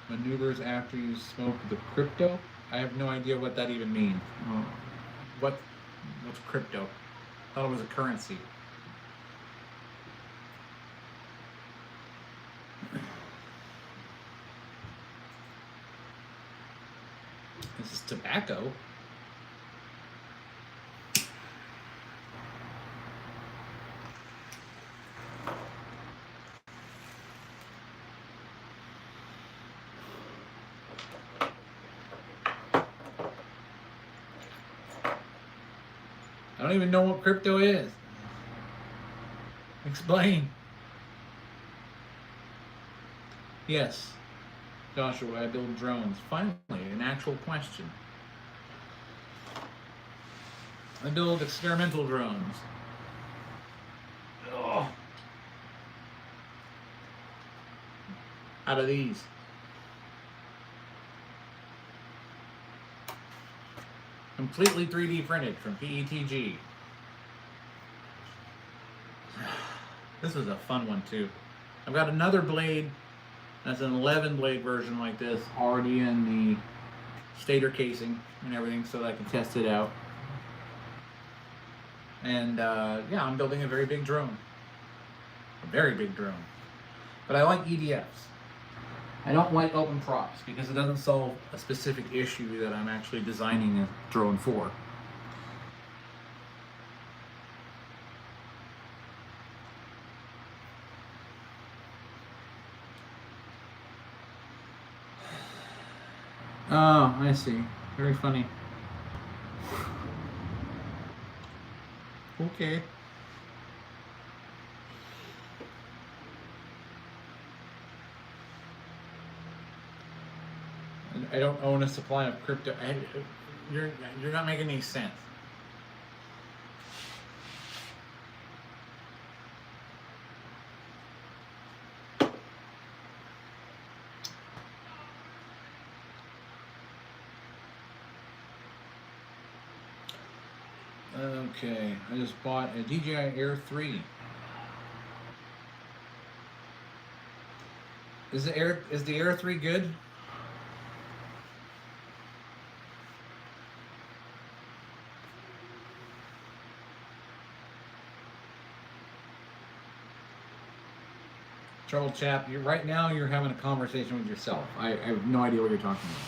Maneuvers after you smoke the crypto? I have no idea what that even means. What's crypto? I thought it was a currency. This is tobacco. I don't even know what crypto is. Explain. Yes, Joshua, I build drones. Finally, an actual question. I build experimental drones. Oh. Out of these. Completely 3D printed from PETG. This was a fun one too. I've got another blade that's an 11 blade version like this already in the stator casing and everything so that I can test it out. And yeah, I'm building a very big drone. A very big drone. But I like EDFs. I don't like open props because it doesn't solve a specific issue that I'm actually designing a drone for. Oh, I see. Very funny. Okay. I don't own a supply of crypto. You're not making any sense. Okay, I just bought a DJI Air 3. Is the Air 3 good? Trouble chap, right now you're having a conversation with yourself. I have no idea what you're talking about.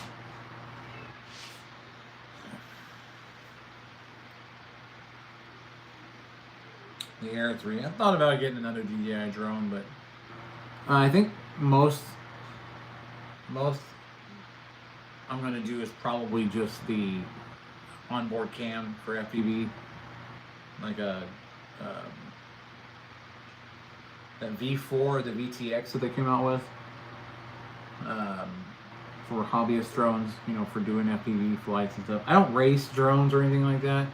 The Air 3. I thought about getting another DJI drone, but I think most I'm going to do is probably just the onboard cam for FPV, like a that V4, the VTX that they came out with for hobbyist drones, you know, for doing FPV flights and stuff. I don't race drones or anything like that.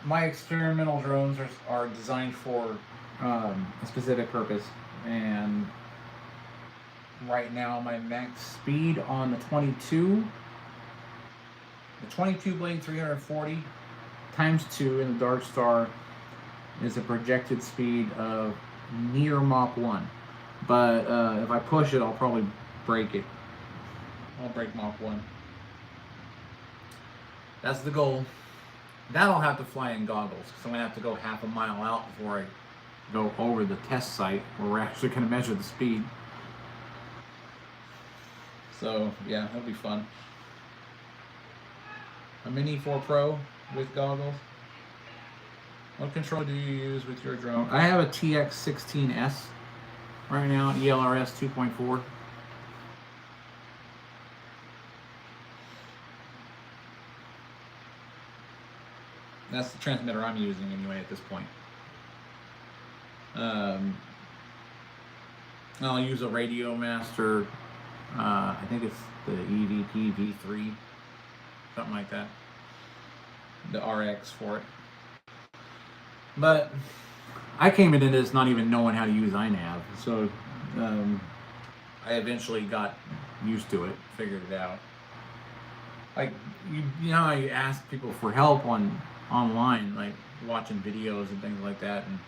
My experimental drones are designed for a specific purpose, and right now my max speed on the 22 blade 340 times 2 in the Dark Star is a projected speed of near Mach 1, but if I push it, I'll probably break it. I'll break Mach 1. That's the goal. That I'll have to fly in goggles, because I'm going to have to go half a mile out before I go over the test site where we're actually going to measure the speed. So, yeah, that'll be fun. A Mini 4 Pro with goggles. What control do you use with your drone? I have a TX16S right now, ELRS 2.4. That's the transmitter I'm using anyway at this point. I'll use a Radio Master. I think it's the EVP V3, something like that. The RX for it. But I came into this not even knowing how to use iNav, so I eventually got used to it, figured it out. Like you know how you ask people for help online, like watching videos and things like that, and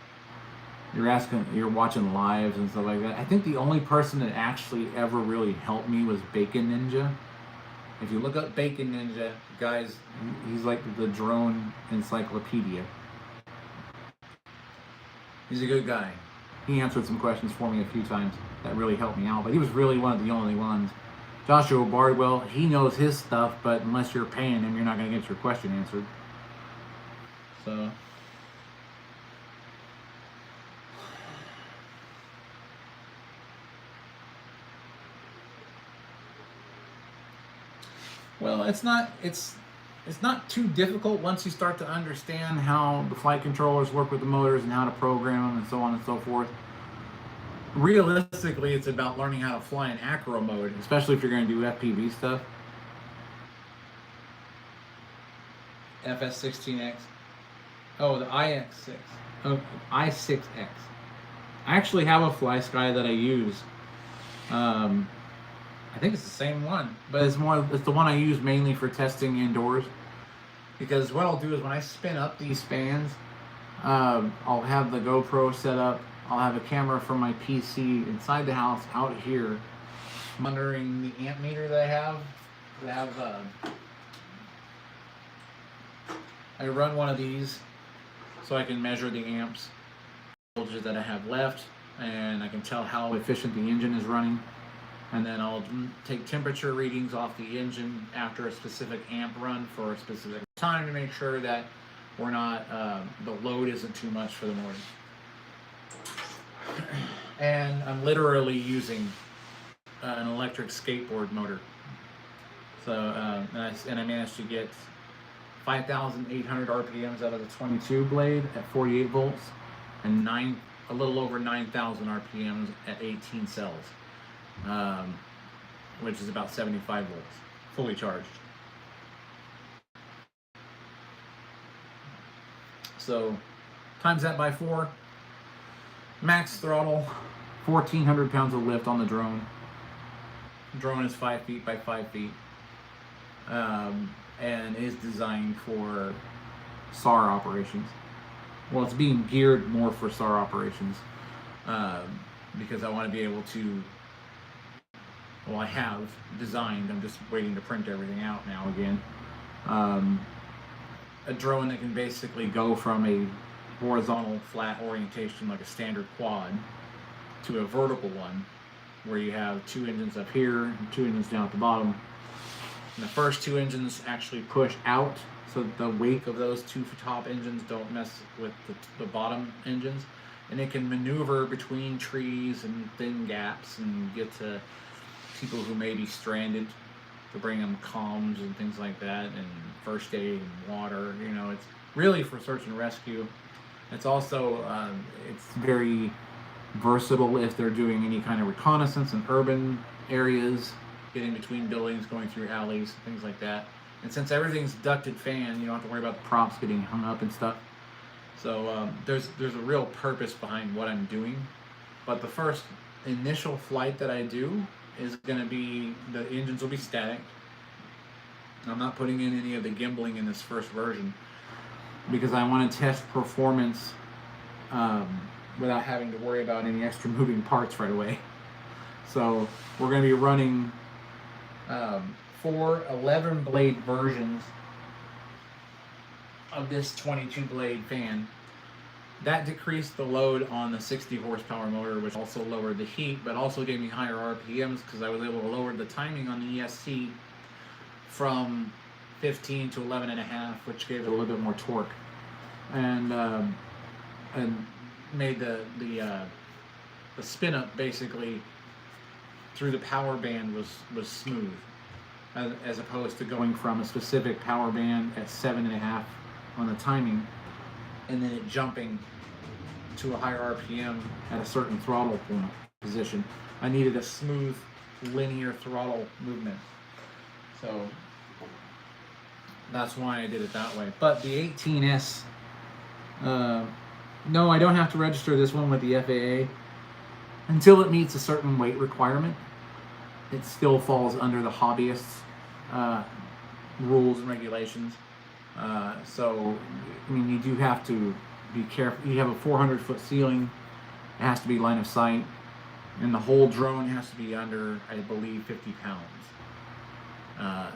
you're watching lives and stuff like that. I think the only person that actually ever really helped me was Bacon Ninja. If you look up Bacon Ninja, guys, he's like the drone encyclopedia. He's a good guy. He answered some questions for me a few times that really helped me out, but he was really one of the only ones. Joshua Bardwell, he knows his stuff, but unless you're paying him, you're not going to get your question answered. So, well, it's not too difficult once you start to understand how the flight controllers work with the motors and how to program them and so on and so forth. Realistically, it's about learning how to fly in acro mode, especially if you're going to do FPV stuff. FS16X. Oh, the IX6. Oh, I6X. I actually have a FlySky that I use. I think it's the same one, but it's the one I use mainly for testing indoors. Because what I'll do is when I spin up these fans, I'll have the GoPro set up. I'll have a camera from my PC inside the house out here, monitoring the amp meter that I have. I run one of these so I can measure the amps voltages that I have left, and I can tell how efficient the engine is running. And then I'll take temperature readings off the engine after a specific amp run for a specific time to make sure that we're not the load isn't too much for the motor. And I'm literally using an electric skateboard motor. So and I managed to get 5,800 RPMs out of the 22 blade at 48 volts, and a little over 9,000 RPMs at 18 cells, which is about 75 volts, fully charged. So times that by 4. Max throttle, 1,400 pounds of lift on the drone. The drone is 5 feet by 5 feet, and is designed for SAR operations. Well, it's being geared more for SAR operations, because I want to be able to, well, I have designed, I'm just waiting to print everything out now again, a drone that can basically go from a horizontal flat orientation like a standard quad to a vertical one where you have 2 engines up here and 2 engines down at the bottom, and the first 2 engines actually push out so that the wake of those 2 top engines don't mess with the bottom engines, and it can maneuver between trees and thin gaps and get to people who may be stranded, to bring them comms and things like that, and first aid and water. You know, it's really for search and rescue. It's also it's very versatile if they're doing any kind of reconnaissance in urban areas, getting between buildings, going through alleys, things like that. And since everything's ducted fan, you don't have to worry about the props getting hung up and stuff. So there's a real purpose behind what I'm doing. But the first initial flight that I do is going to be, the engines will be static. I'm not putting in any of the gimbaling in this first version, because I want to test performance without having to worry about any extra moving parts right away. So we're going to be running 4 11 blade versions of this 22 blade fan. That decreased the load on the 60 horsepower motor, which also lowered the heat, but also gave me higher RPMs because I was able to lower the timing on the ESC from 15 to 11.5, which gave it a little bit more torque, and made the spin up basically through the power band was smooth, as opposed to going from a specific power band at 7.5 on the timing, and then it jumping to a higher RPM at a certain throttle point. position. I needed a smooth, linear throttle movement. So that's why I did it that way. But the 18S, no, I don't have to register this one with the FAA until it meets a certain weight requirement. It still falls under the hobbyists rules and regulations. So, I mean, you do have to be careful. You have a 400-foot ceiling. It has to be line of sight. And the whole drone has to be under, I believe, 50 pounds.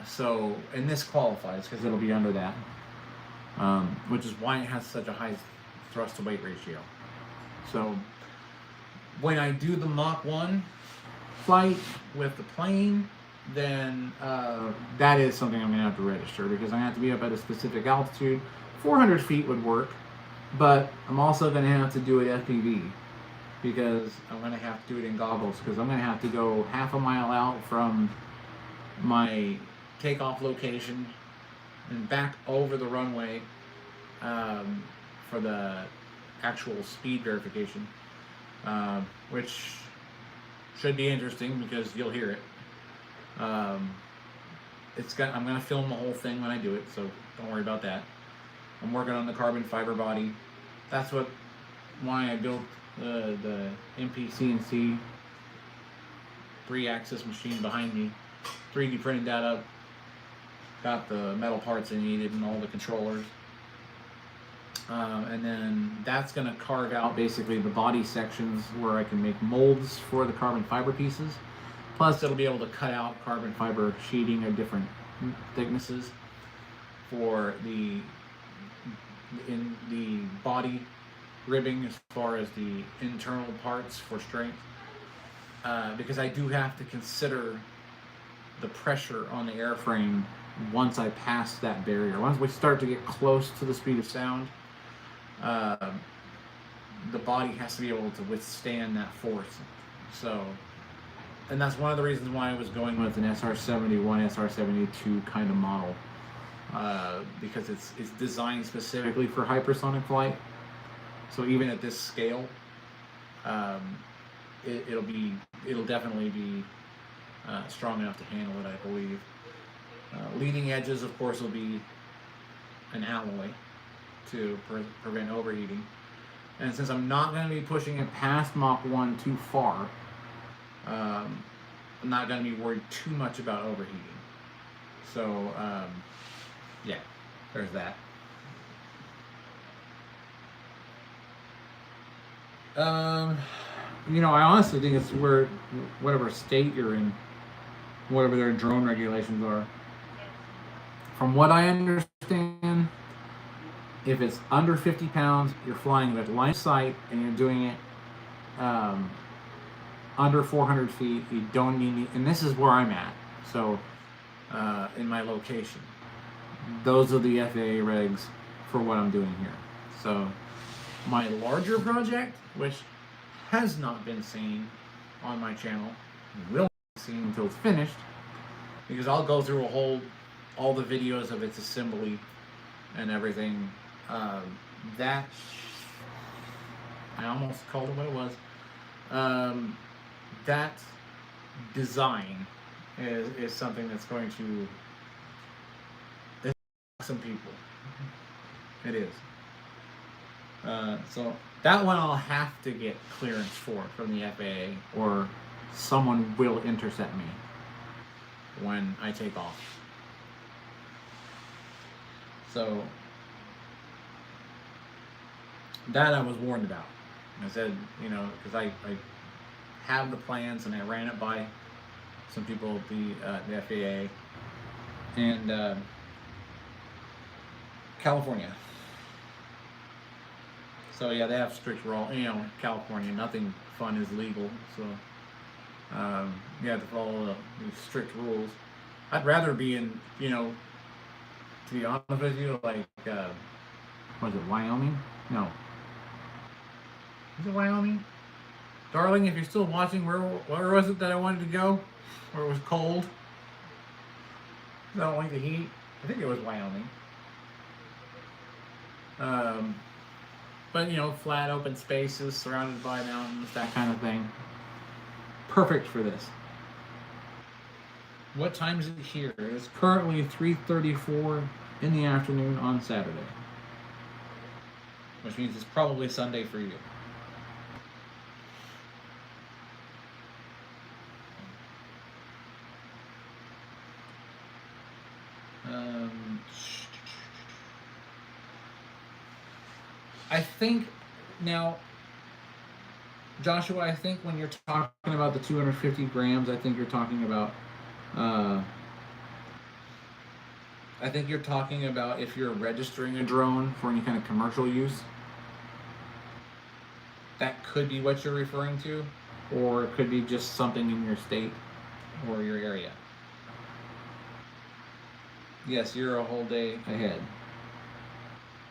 So, and this qualifies because it'll be under that. Which is why it has such a high thrust to weight ratio. So, when I do the Mach 1 flight with the plane, then that is something I'm going to have to register because I'm going to have to be up at a specific altitude. 400 feet would work, but I'm also going to have to do it FPV because I'm going to have to do it in goggles because I'm going to have to go half a mile out from my takeoff location and back over the runway for the actual speed verification, which should be interesting because you'll hear it. I'm going to film the whole thing when I do it, so don't worry about that. I'm working on the carbon fiber body. That's why I built the MPCNC 3-axis machine behind me. 3D printed that up. Got the metal parts I needed and all the controllers. And then that's going to carve out basically the body sections where I can make molds for the carbon fiber pieces. Plus, it'll be able to cut out carbon fiber sheeting of different thicknesses for the body ribbing as far as the internal parts for strength. Because I do have to consider the pressure on the airframe once I pass that barrier. Once we start to get close to the speed of sound, the body has to be able to withstand that force. So, and that's one of the reasons why I was going with an SR-71, SR-72 kind of model, because it's designed specifically for hypersonic flight. So even at this scale, it'll definitely be strong enough to handle it, I believe. Leading edges, of course, will be an alloy to prevent overheating. And since I'm not going to be pushing it past Mach 1 too far, I'm not going to be worried too much about overheating. So, yeah, there's that. You know, I honestly think it's where whatever state you're in, whatever their drone regulations are. From what I understand, if it's under 50 pounds, you're flying with line of sight and you're doing it under 400 feet, you don't need, and this is where I'm at, so in my location. Those are the FAA regs for what I'm doing here. So my larger project, which has not been seen on my channel, will be seen until it's finished, because I'll go through all the videos of its assembly and everything. That, I almost called it what it was. That design is something that's going to some people. It is. So that one I'll have to get clearance from the FAA, or someone will intercept me when I take off. So that I was warned about. I said, you know, because I have the plans and I ran it by some people at the FAA and California. So yeah, they have strict rules. You know, California, nothing fun is legal. So you have to follow the strict rules. I'd rather be in, you know, to be honest with you, like, was it Wyoming? No. Is it Wyoming? Darling, if you're still watching, where was it that I wanted to go? Where it was cold? I don't like the heat. I think it was Wyoming. But, you know, flat open spaces surrounded by mountains, that kind of thing. perfect for this. What time is it here? It's currently 3:34 in the afternoon on Saturday. Which means it's probably Sunday for you. I think now, Joshua, I think when you're talking about the 250 grams, I think you're talking about if you're registering a drone for any kind of commercial use. That could be what you're referring to, or it could be just something in your state or your area. Yes, you're a whole day ahead.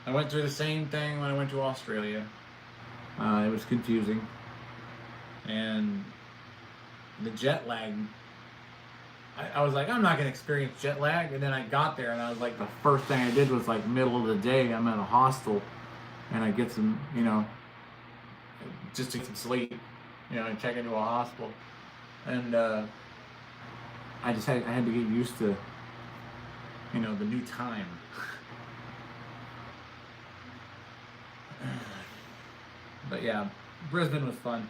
I went through the same thing when I went to Australia. It was confusing. And the jet lag, I was like, I'm not going to experience jet lag. And then I got there and I was like, the first thing I did was like middle of the day, I'm at a hostel and I get some, just to get some sleep, and check into a hospital. And I had to get used to, the new time. But yeah, Brisbane was fun.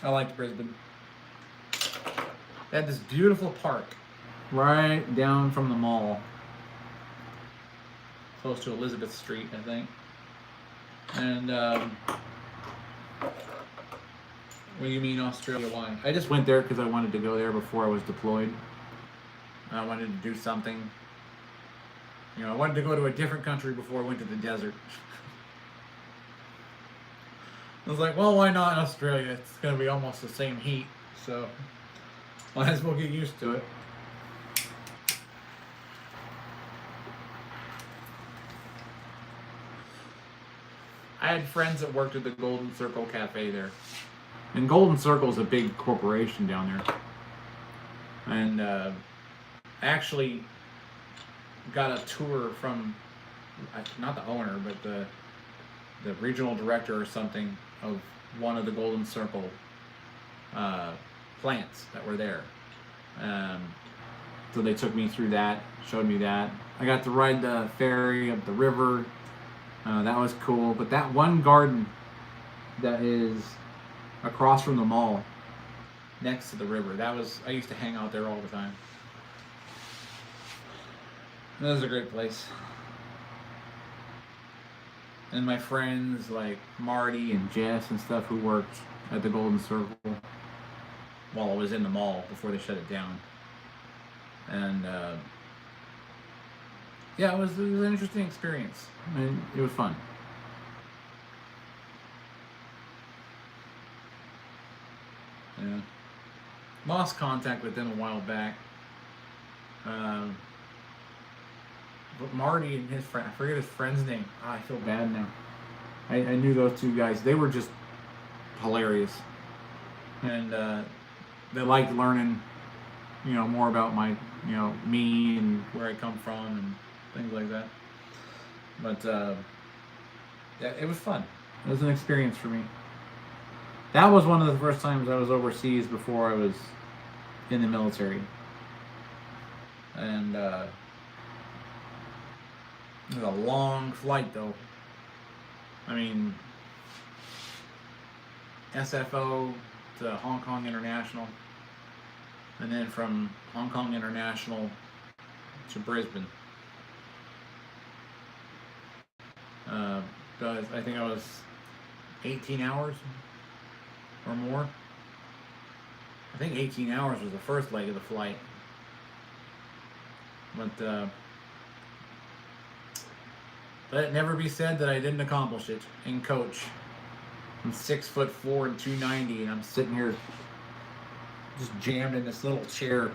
I liked Brisbane. They had this beautiful park right down from the mall. Close to Elizabeth Street, I think. And, what do you mean Australia? Why? I just went there because I wanted to go there before I was deployed. I wanted to do something. I wanted to go to a different country before I went to the desert. I was like, well, why not Australia? It's going to be almost the same heat, so might as well get used to it. I had friends that worked at the Golden Circle Cafe there. And Golden Circle is a big corporation down there. And I actually got a tour from, not the owner, but the regional director or something of one of the Golden Circle plants that were there. So they took me through that, showed me that. I got to ride the ferry up the river. That was cool. But that one garden that is across from the mall, next to the river, I used to hang out there all the time. That was a great place. And my friends like Marty and Jess and stuff who worked at the Golden Circle while I was in the mall before they shut it down. And yeah, it was an interesting experience. I mean, it was fun. Yeah. Lost contact with them a while back. But Marty and his friend, I forget his friend's name. I feel bad now. I knew those two guys. They were just hilarious. And they liked learning, more about my, me and where I come from and things like that. But yeah, it was fun. It was an experience for me. That was one of the first times I was overseas before I was in the military. And it was a long flight, though. I mean, SFO to Hong Kong International, and then from Hong Kong International to Brisbane. I think I was 18 hours or more. I think 18 hours was the first leg of the flight. But let it never be said that I didn't accomplish it in coach. I'm 6'4" and 290, and I'm sitting here just jammed in this little chair,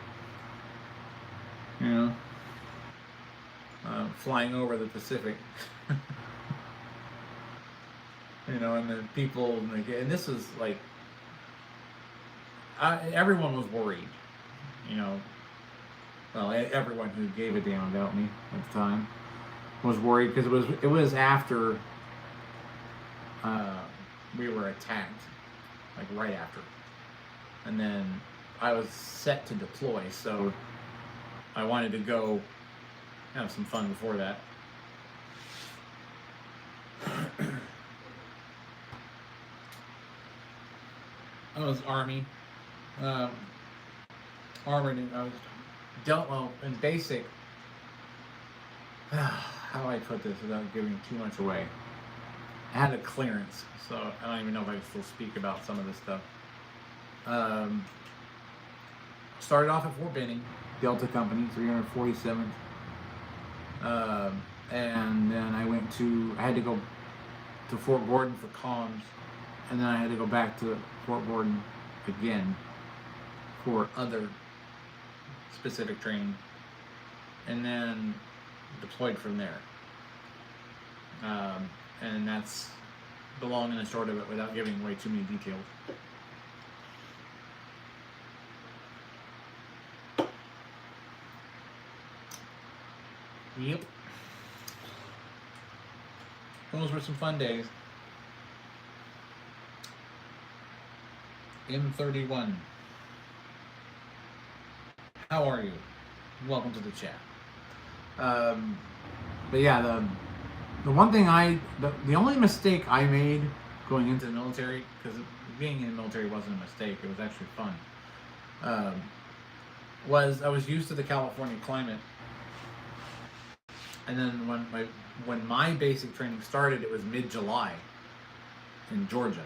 flying over the Pacific. And the people, and this is like, everyone was worried, well, everyone who gave a damn about me at the time was worried because it was after we were attacked, like right after. And then I was set to deploy, so I wanted to go have some fun before that. I was Army. Armored, I was dealt well in basic. How do I put this without giving too much away? I had a clearance, so I don't even know if I can still speak about some of this stuff. Started off at Fort Benning, Delta Company, 347th. And then I had to go to Fort Gordon for comms, and then I had to go back to Fort Gordon again for other specific training, and then deployed from there. And that's the long and the short of it without giving away too many details. Yep. Those were some fun days. M31. How are you? Welcome to the chat. But yeah, the one thing the only mistake I made going into the military, because being in the military wasn't a mistake, it was actually fun, was I was used to the California climate. And then when my basic training started, it was mid-July in Georgia.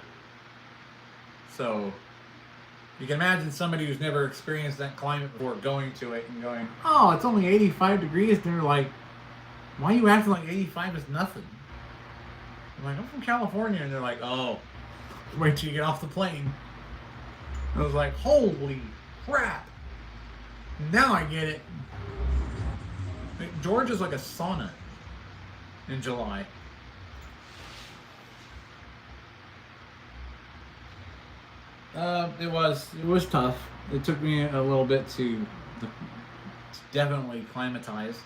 So you can imagine somebody who's never experienced that climate before going to it and going, oh, it's only 85 degrees. And they're like, why are you acting like 85 is nothing? I'm like, I'm from California. And they're like, oh, wait till you get off the plane. I was like, holy crap. Now I get it. Georgia's like a sauna in July. It was tough. It took me a little bit to definitely climatize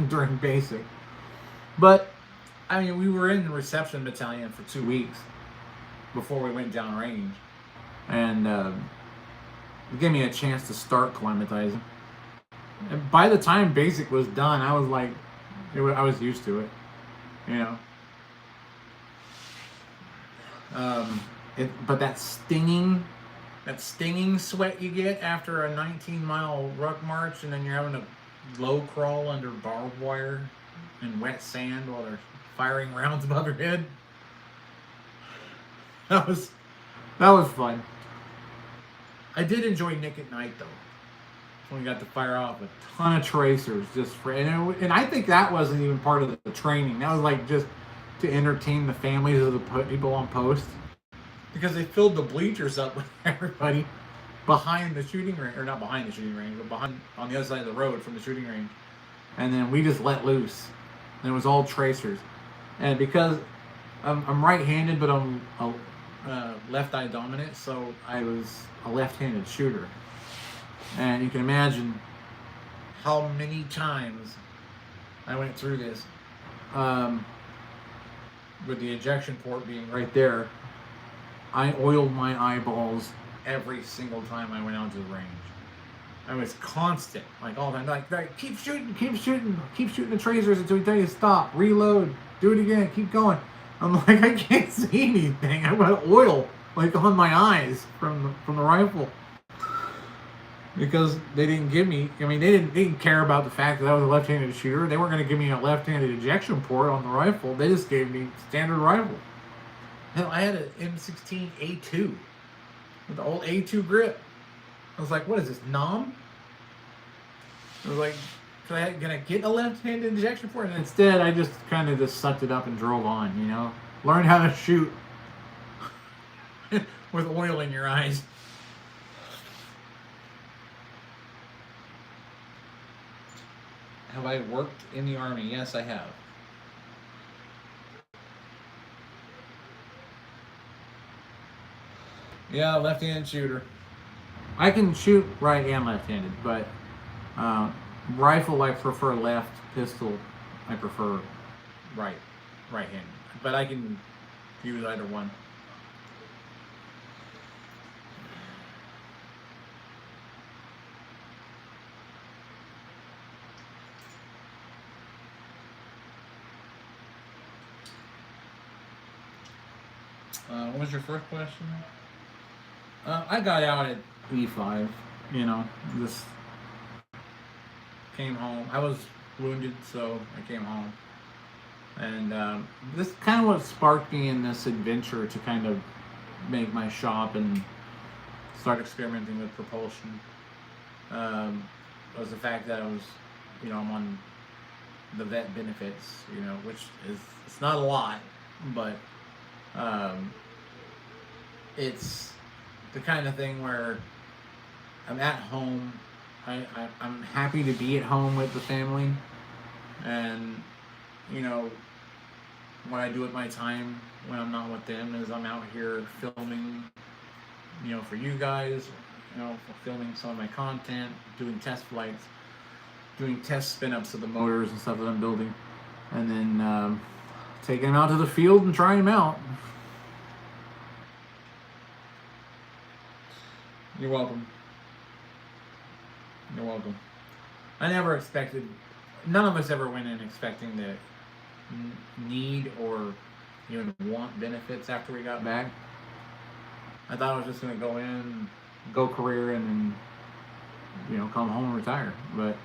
during basic. But, I mean, we were in the reception battalion for 2 weeks before we went down range. And it gave me a chance to start climatizing. And by the time basic was done, I was like, I was used to it, you know. But that stinging sweat you get after a 19-mile ruck march, and then you're having to low crawl under barbed wire and wet sand while they're firing rounds above your head. That was fun. I did enjoy Nick at Night though. When we got to fire off a ton of tracers and I think that wasn't even part of the training. That was like just to entertain the families of the people on post, because they filled the bleachers up with everybody behind the shooting range, or not behind the shooting range, but behind on the other side of the road from the shooting range. And then we just let loose, and it was all tracers. And because I'm right-handed, but I'm left eye dominant, so I was a left-handed shooter. And you can imagine how many times I went through this with the ejection port being right there. I oiled my eyeballs every single time I went out to the range. I was constant, like all the time, like keep shooting the tracers until we tell you to stop, reload, do it again, keep going. I'm like, I can't see anything. I got oil like on my eyes from the rifle. Because they didn't give me, I mean, they didn't care about the fact that I was a left-handed shooter. They weren't going to give me a left-handed ejection port on the rifle. They just gave me standard rifle. Hell, I had an M16A2 with the old A2 grip. I was like, what is this, nom? I was like, can I get a left-handed ejection port? And instead, I just kind of just sucked it up and drove on, you know? Learned how to shoot with oil in your eyes. Have I worked in the Army? Yes, I have. Yeah, left-handed shooter. I can shoot right and left-handed, but rifle I prefer left, pistol I prefer right-handed. But I can use either one. What was your first question? I got out at E5. You know, just came home. I was wounded, so I came home. And this kind of what sparked me in this adventure to kind of make my shop and start experimenting with propulsion. Was the fact that I was, you know, I'm on the vet benefits, you know, which is, it's not a lot, but it's the kind of thing where I'm at home. I'm happy to be at home with the family, and you know, what I do with my time when I'm not with them is I'm out here filming, you know, for you guys, you know, filming some of my content, doing test flights, doing test spin-ups of the motors and stuff that I'm building, and then taking them out to the field and trying them out. You're welcome. You're welcome. I never expected, none of us ever went in expecting to need or even want benefits after we got back. I thought I was just going to go in, go career, and then, you know, come home and retire. But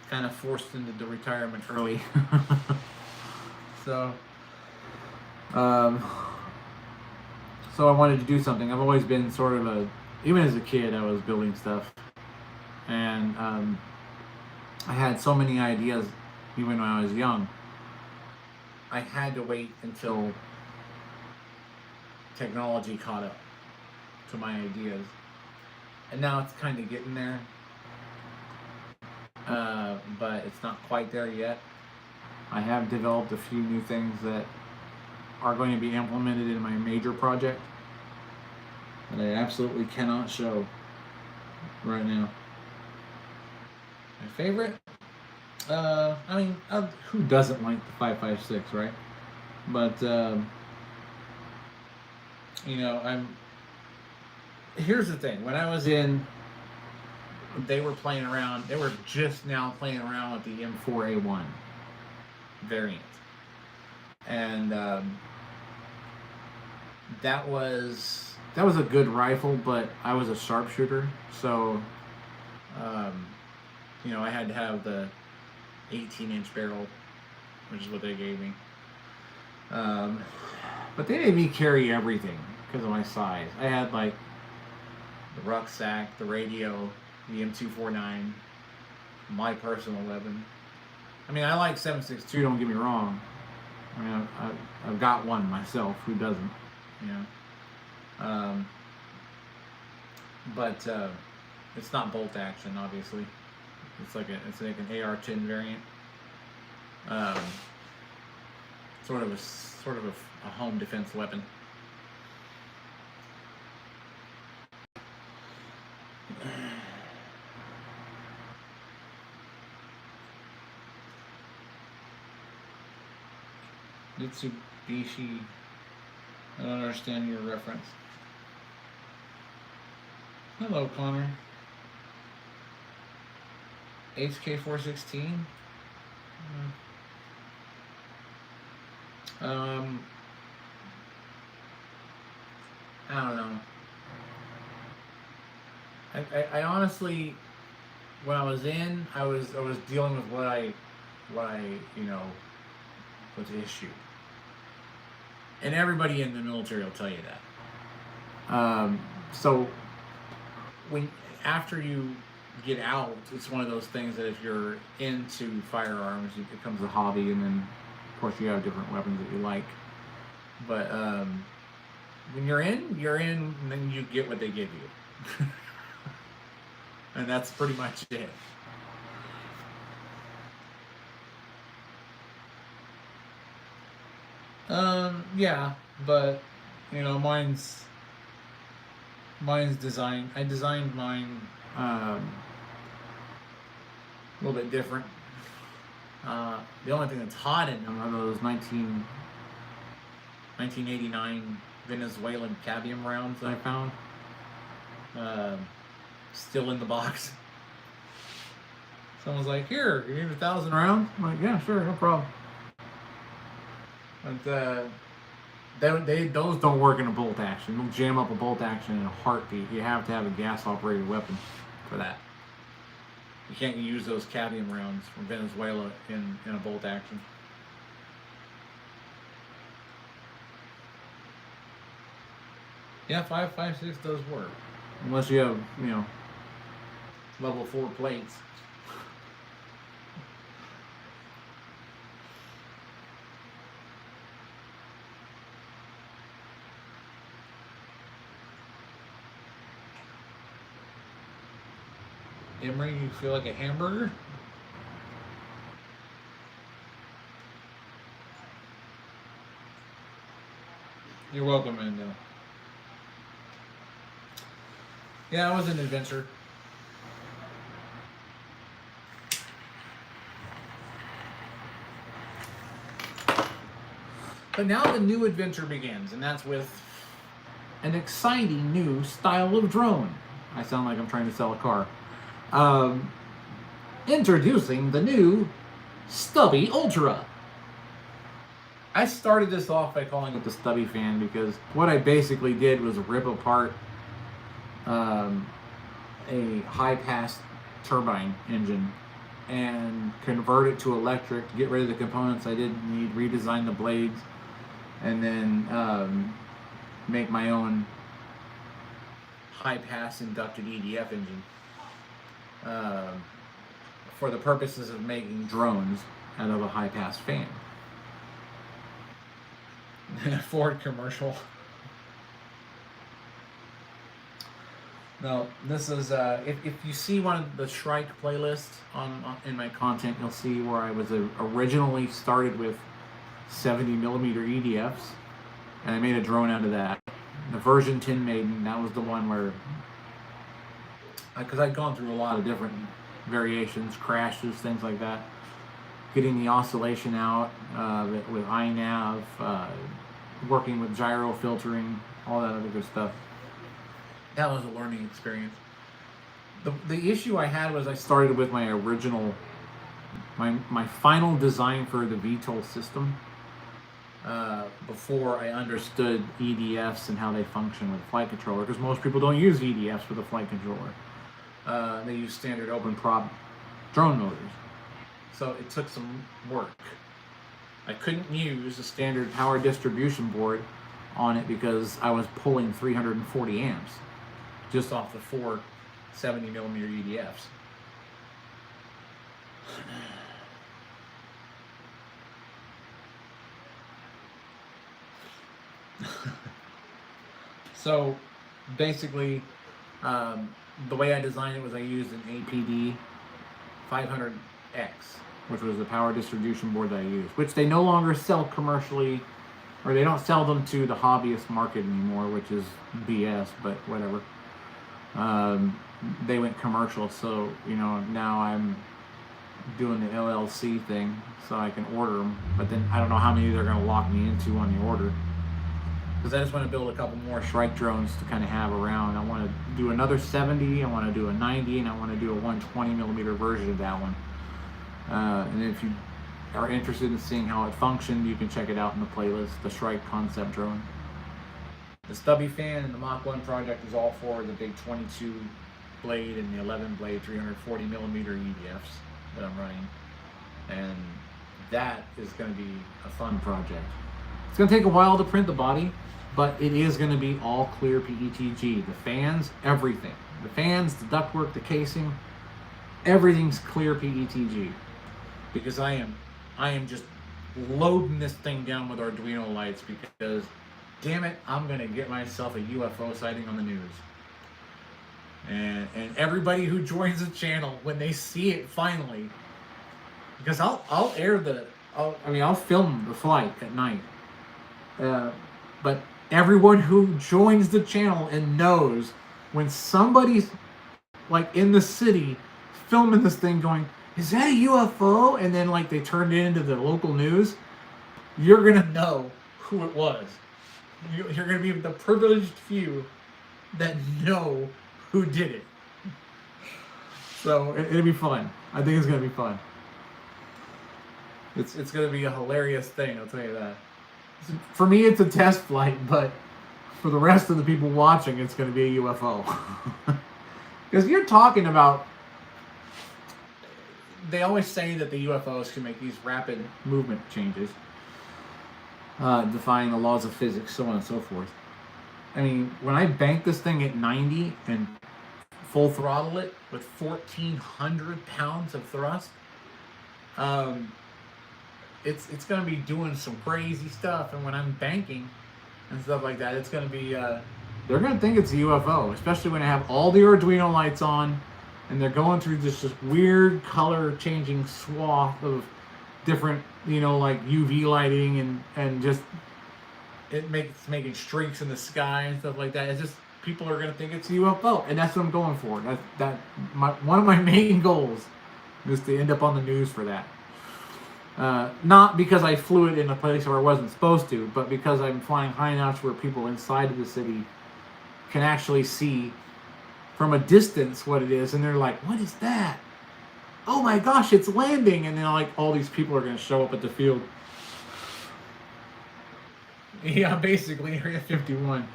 kind of forced into the retirement early. So I wanted to do something. I've always been sort of a, even as a kid, I was building stuff. And I had so many ideas even when I was young. I had to wait until technology caught up to my ideas. And now it's kind of getting there. But it's not quite there yet. I have developed a few new things that are going to be implemented in my major project that I absolutely cannot show right now. My favorite? I mean, who doesn't like the 5.56, right? But, you know, here's the thing. When I was in, they were playing around, they were just now playing around with the M4A1 variant. And that was a good rifle, but I was a sharpshooter, so you know, I had to have the 18-inch barrel, which is what they gave me. But they made me carry everything because of my size. I had like the rucksack, the radio, the M249, my personal weapon. I mean, I like 7.62, don't get me wrong. I mean, I've got one myself. Who doesn't? You know. But it's not bolt action, obviously. It's like an AR-10 variant. Sort of a home defense weapon. Mitsubishi. I don't understand your reference. Hello, Connor. HK416. I don't know. I honestly, when I was in, I was dealing with what I you know, was issued. And everybody in the military will tell you that. So after you get out, it's one of those things that if you're into firearms, it becomes a hobby, and then of course you have different weapons that you like. But when you're in, and then you get what they give you. And that's pretty much it. Yeah, but you know, mine's designed. I designed mine a little bit different. The only thing that's hot in them are those 1989 Venezuelan cadmium rounds that I found. Still in the box. Someone's like, "Here, you need 1,000 rounds?" I'm like, "Yeah, sure, no problem." But those don't work in a bolt action. They'll jam up a bolt action in a heartbeat. You have to have a gas-operated weapon for that. You can't use those cadmium rounds from Venezuela in a bolt action. Yeah, 5.56 does work. Unless you have, level 4 plates. Emery, you feel like a hamburger? You're welcome, Mando. Yeah, it was an adventure. But now the new adventure begins, and that's with an exciting new style of drone. I sound like I'm trying to sell a car. Introducing the new Stubby Ultra. I started this off by calling it the Stubby Fan because what I basically did was rip apart a high-pass turbine engine and convert it to electric, get rid of the components I didn't need, redesign the blades, and then make my own high-pass inducted EDF engine for the purposes of making drones out of a high-pass fan. Ford commercial. No, this is if you see one of the Shrike playlists in my content, you'll see where I was originally started with 70mm EDFs, and I made a drone out of that. The version 10 Maiden, that was the one where, because I'd gone through a lot of different variations, crashes, things like that, getting the oscillation out with iNav, working with gyro filtering, all that other good stuff. That was a learning experience. The issue I had was I started with my original, my final design for the VTOL system before I understood EDFs and how they function with a flight controller, because most people don't use EDFs with a flight controller. They use standard open prop drone motors. So it took some work. I couldn't use a standard power distribution board on it because I was pulling 340 amps just off the 4 70mm EDFs. So basically, the way I designed it was I used an APD 500X, which was the power distribution board that I used, which they no longer sell commercially, or they don't sell them to the hobbyist market anymore, which is BS, but whatever. They went commercial, so now I'm doing the LLC thing so I can order them, but then I don't know how many they're going to lock me into on the order, because I just want to build a couple more Shrike drones to kind of have around. I want to do another 70, I want to do a 90, and I want to do a 120mm version of that one. And if you are interested in seeing how it functioned, you can check it out in the playlist, the Shrike concept drone. The Stubby Fan and the Mach 1 project is all for the big 22 blade and the 11 blade 340mm EDFs that I'm running. And that is going to be a fun project. It's going to take a while to print the body, but it is going to be all clear PETG. The fans, everything. The fans, the ductwork, the casing, everything's clear PETG. Because I am just loading this thing down with Arduino lights because, damn it, I'm going to get myself a UFO sighting on the news. And everybody who joins the channel, when they see it finally, because I'll film the flight at night. But everyone who joins the channel and knows when somebody's like in the city filming this thing going, is that a UFO? And then like they turned it into the local news, you're going to know who it was. You're going to be the privileged few that know who did it. So it'll be fun. I think it's going to be fun. It's going to be a hilarious thing, I'll tell you that. For me, it's a test flight, but for the rest of the people watching, it's going to be a UFO. Because you're talking about... They always say that the UFOs can make these rapid movement changes, defying the laws of physics, so on and so forth. I mean, when I bank this thing at 90 and full throttle it with 1,400 pounds of thrust, it's going to be doing some crazy stuff. And when I'm banking and stuff like that, it's going to be... they're going to think it's a UFO, especially when I have all the Arduino lights on, and they're going through this just weird color-changing swath of different, like UV lighting and just... It's making streaks in the sky and stuff like that. It's just... People are going to think it's a UFO, and that's what I'm going for. One of my main goals is to end up on the news for that. Not because I flew it in a place where I wasn't supposed to, but because I'm flying high enough where people inside of the city can actually see from a distance what it is, and they're like, "What is that? Oh my gosh, it's landing!" And then all these people are going to show up at the field. Yeah, basically Area 51.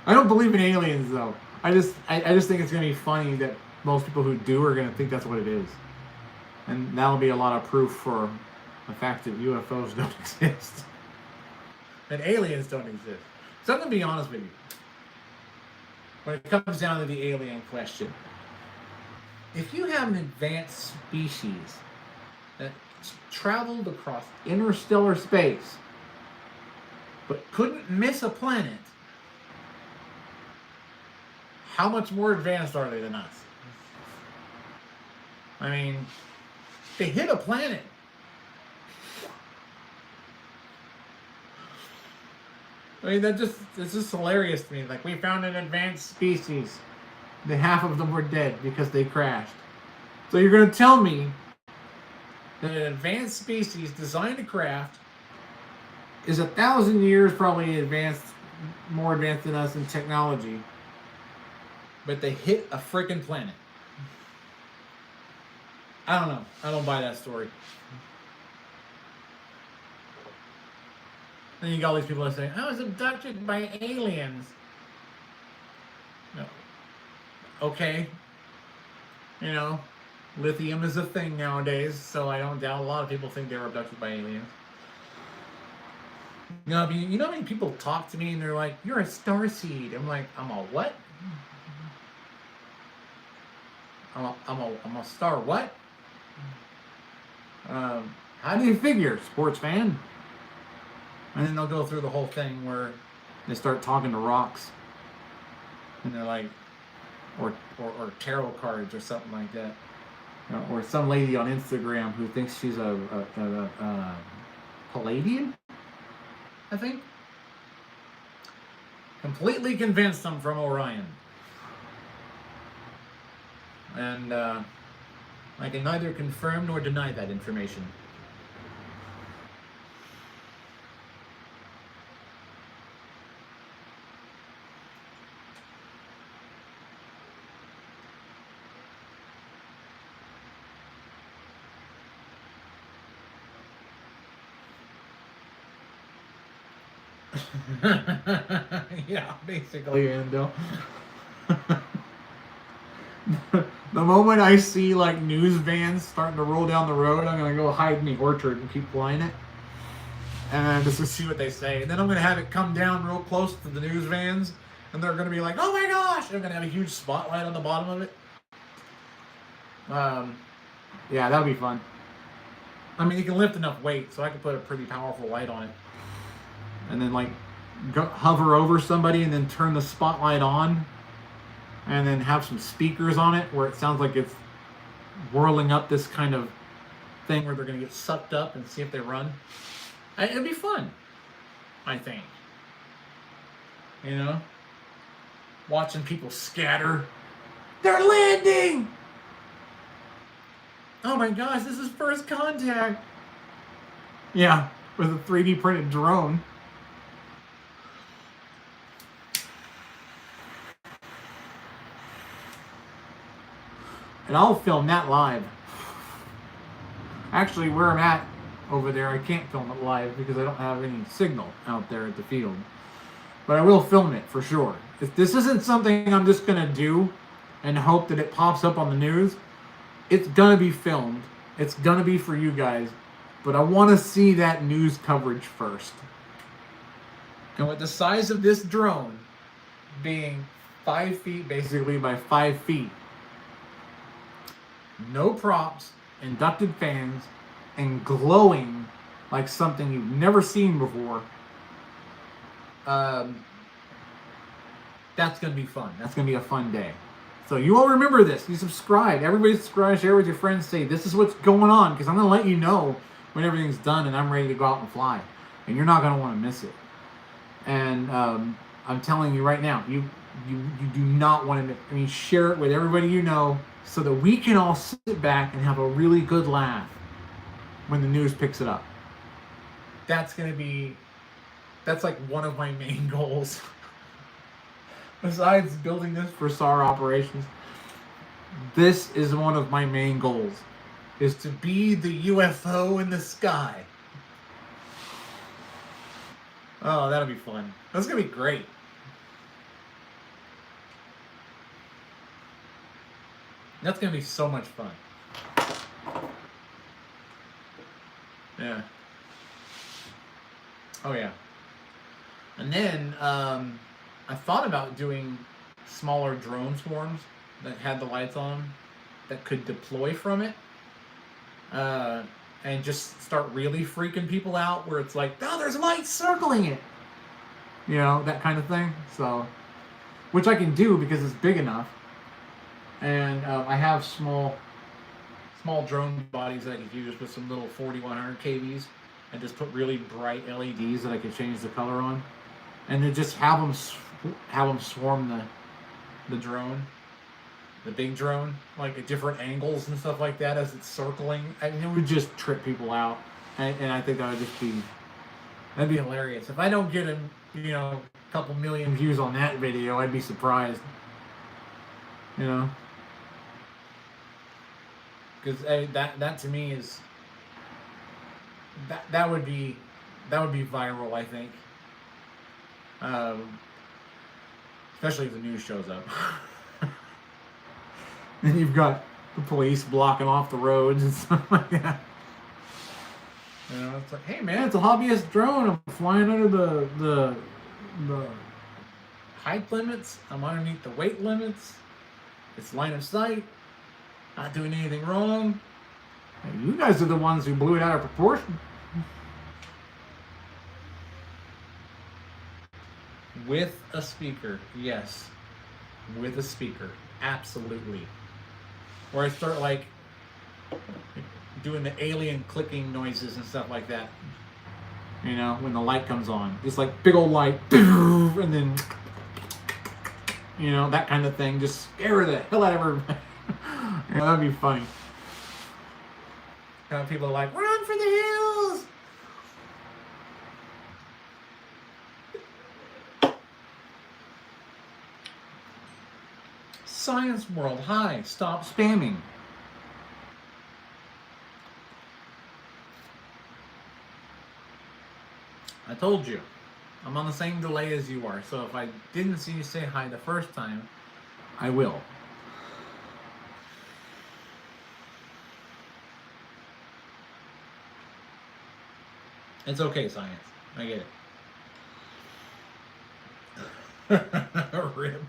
I don't believe in aliens though. I just think it's going to be funny that most people who do are going to think that's what it is, and that'll be a lot of proof for the fact that UFOs don't exist, and aliens don't exist. So I'm going to be honest with you. When it comes down to the alien question, if you have an advanced species that traveled across interstellar space but couldn't miss a planet, how much more advanced are they than us? I mean, they hit a planet. I mean, it's just hilarious to me. Like, we found an advanced species. Half of them were dead because they crashed. So you're going to tell me that an advanced species designed to craft is 1,000 years probably more advanced than us in technology, but they hit a freaking planet. I don't know. I don't buy that story. Then you got all these people that say, "I was abducted by aliens." No. Okay. Lithium is a thing nowadays, so I don't doubt a lot of people think they were abducted by aliens. You know how many people talk to me and they're like, "You're a starseed." I'm like, "I'm a what? I'm a star what?" How do you figure, sports fan? And then they'll go through the whole thing where they start talking to rocks, and they're like, or tarot cards or something like that, or some lady on Instagram who thinks she's a Palladian, I think. Completely convinced I'm from Orion, and I can neither confirm nor deny that information. Yeah, basically, Endo. The moment I see news vans starting to roll down the road, I'm gonna go hide in the orchard and keep flying it, and just to see what they say. And then I'm gonna have it come down real close to the news vans, and they're gonna be like, "Oh my gosh!" And I'm gonna have a huge spotlight on the bottom of it. Yeah, that'll be fun. I mean, you can lift enough weight, so I can put a pretty powerful light on it, and then hover over somebody, and then turn the spotlight on, and then have some speakers on it where it sounds like it's whirling up this kind of thing where they're going to get sucked up and see if they run. It'd be fun, I think. Watching people scatter. They're landing! Oh my gosh, this is first contact. Yeah, with a 3D printed drone. And I'll film that live. Actually, where I'm at over there. I can't film it live because I don't have any signal out there at the field. But I will film it for sure. If this isn't something I'm just going to do and hope that it pops up on the news, it's going to be filmed. It's going to be for you guys. But I want to see that news coverage first. And with the size of this drone being 5 feet basically by 5 feet, no props, inducted fans, and glowing like something you've never seen before, that's going to be fun. That's going to be a fun day. So you all remember this. You subscribe. Everybody subscribe. Share with your friends. Say, this is what's going on. Because I'm going to let you know when everything's done and I'm ready to go out and fly. And you're not going to want to miss it. And I'm telling you right now, you do not want to, I mean, share it with everybody you know so that we can all sit back and have a really good laugh when the news picks it up. That's like one of my main goals. Besides building this for SAR operations, this is one of my main goals, is to be the UFO in the sky. Oh, that'll be fun. That's going to be great. That's going to be so much fun. Yeah. Oh, yeah. And then, I thought about doing smaller drone swarms that had the lights on that could deploy from it. And just start really freaking people out where it's like, oh, there's lights circling it. You know, that kind of thing. So, which I can do because it's big enough. And I have small drone bodies that I could use with some little 4100 kVs and just put really bright LEDs that I could change the color on. And then just have them swarm the drone. The big drone, like at different angles and stuff like that as it's circling. I mean, it would just trip people out, and I think that would just that'd be hilarious. If I don't get a couple million views on that video, I'd be surprised. You know, because that to me is that would be viral, I think. Especially if the news shows up. And you've got the police blocking off the roads and stuff like that. You know, it's like, hey man, it's a hobbyist drone. I'm flying under the height limits. I'm underneath the weight limits. It's line of sight. Not doing anything wrong. And you guys are the ones who blew it out of proportion. With a speaker, yes. With a speaker, absolutely. Or I start like doing the alien clicking noises and stuff like that. You know, when the light comes on. Just like big old light, and then, you know, that kind of thing. Just scare the hell out of everybody. Yeah, that'd be funny. People are like, run for the hills! Science World, hi, stop spamming. I told you, I'm on the same delay as you are, so if I didn't see you say hi the first time, I will. It's okay, science. I get it. Rip.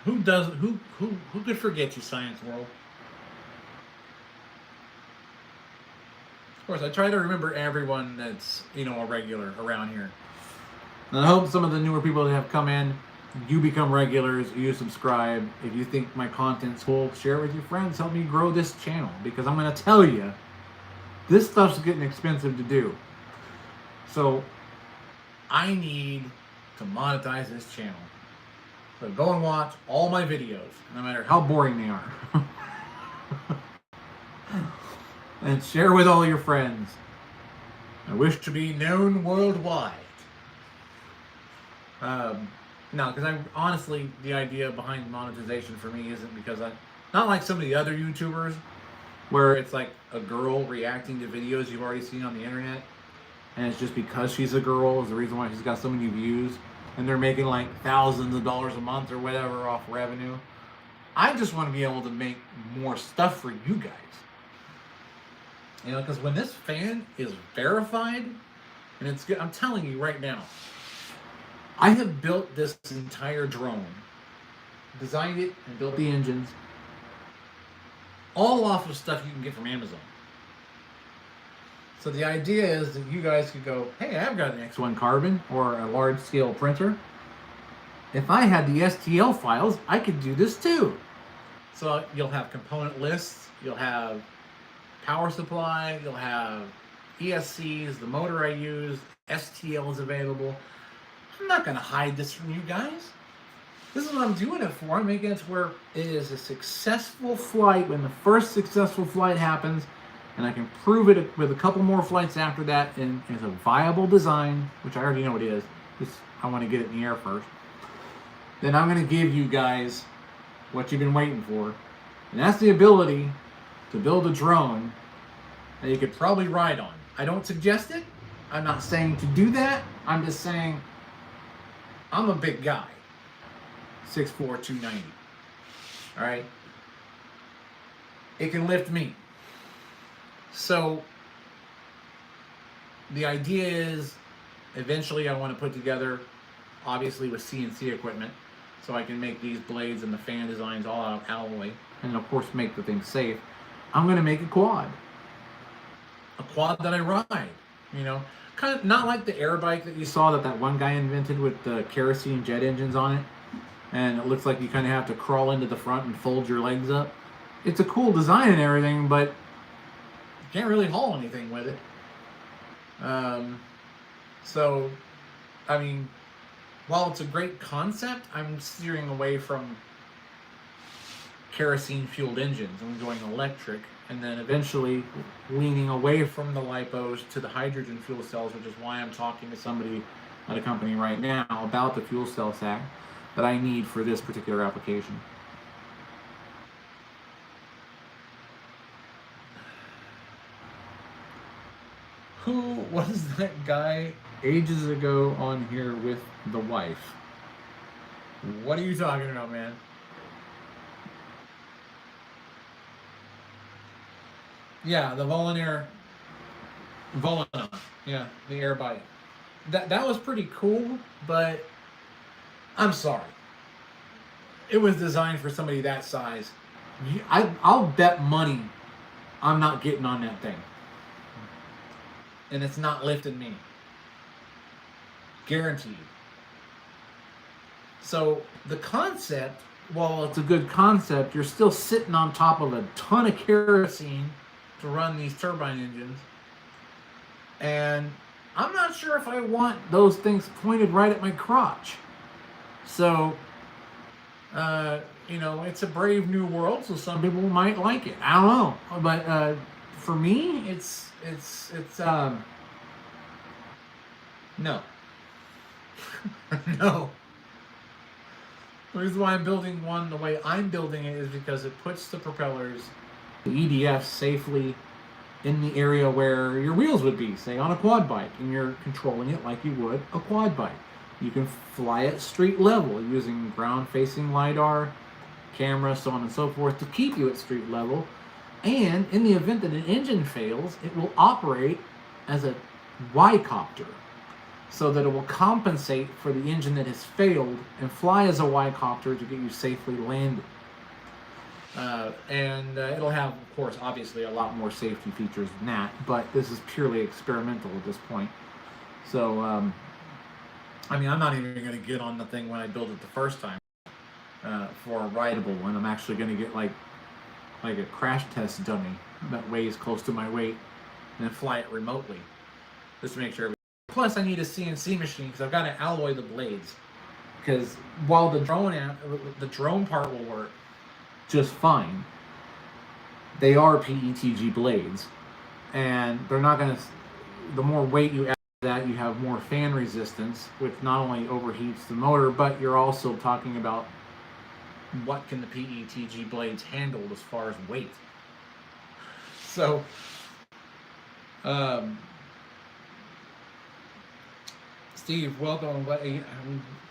Who could forget you, Science World? Of course, I try to remember everyone that's, you know, a regular around here. And I hope some of the newer people that have come in, you become regulars, you subscribe. If you think my content's cool, share it with your friends. Help me grow this channel, because I'm going to tell you, this stuff's getting expensive to do. So I need to monetize this channel. So go and watch all my videos, no matter how boring they are. And share with all your friends. I wish to be known worldwide. No, because honestly, the idea behind monetization for me isn't because not like some of the other YouTubers, where it's like a girl reacting to videos you've already seen on the internet, and it's just because she's a girl is the reason why she's got so many views, and they're making like thousands of dollars a month or whatever off revenue. I just want to be able to make more stuff for you guys. You know, because when this fan is verified, and it's good, I'm telling you right now, I have built this entire drone, designed it and built the engines, all off of stuff you can get from Amazon. So the idea is that you guys could go, hey, I've got an X1 Carbon or a large scale printer. If I had the STL files, I could do this too. So you'll have component lists, you'll have power supply, you'll have ESCs, the motor I use, STL is available. I'm not going to hide this from you guys. This is what I'm doing it for. I'm making it to where it is a successful flight when the first successful flight happens, and I can prove it with a couple more flights after that, and it's a viable design, which I already know it is. I want to get it in the air first. Then I'm going to give you guys what you've been waiting for, and that's the ability to build a drone that you could probably ride on. I don't suggest it. I'm not saying to do that. I'm just saying I'm a big guy. 6'4", 290. All right? It can lift me. So the idea is eventually I want to put together, obviously with CNC equipment, so I can make these blades and the fan designs all out of alloy, and of course make the thing safe. I'm going to make a quad that I ride, you know, kind of not like the air bike that you saw that one guy invented with the kerosene jet engines on it, and it looks like you kind of have to crawl into the front and fold your legs up. It's a cool design and everything, but you can't really haul anything with it. So, I mean, while it's a great concept, I'm steering away from kerosene-fueled engines. I'm going electric, and then eventually leaning away from the lipos to the hydrogen fuel cells, which is why I'm talking to somebody at a company right now about the fuel cell stack that I need for this particular application. Who was that guy ages ago on here with the wife? What are you talking about, man? Yeah, the Volonair. Yeah, the air bike. That was pretty cool, but I'm sorry. It was designed for somebody that size. I'll bet money I'm not getting on that thing. And it's not lifting me. Guaranteed. So the concept, while it's a good concept, you're still sitting on top of a ton of kerosene to run these turbine engines. And I'm not sure if I want those things pointed right at my crotch. So, you know, it's a brave new world, so some people might like it. I don't know. But for me, it's no. No. The reason why I'm building one the way I'm building it is because it puts the propellers, the EDF, safely in the area where your wheels would be, say on a quad bike, and you're controlling it like you would a quad bike. You can fly at street level using ground-facing LiDAR, camera, so on and so forth, to keep you at street level. And in the event that an engine fails, it will operate as a Y-copter, so that it will compensate for the engine that has failed and fly as a Y-copter to get you safely landed. And it'll have, of course, obviously a lot more safety features than that, but this is purely experimental at this point. So, I mean, I'm not even going to get on the thing when I build it the first time for a rideable one. I'm actually going to get like a crash test dummy that weighs close to my weight and then fly it remotely just to make sure. Plus, I need a CNC machine because I've got to alloy the blades. Because while the drone part will work just fine, they are PETG blades, and they're not going to. The more weight you add that, you have more fan resistance, which not only overheats the motor, but you're also talking about what can the PETG blades handle as far as weight. So, Steve, welcome.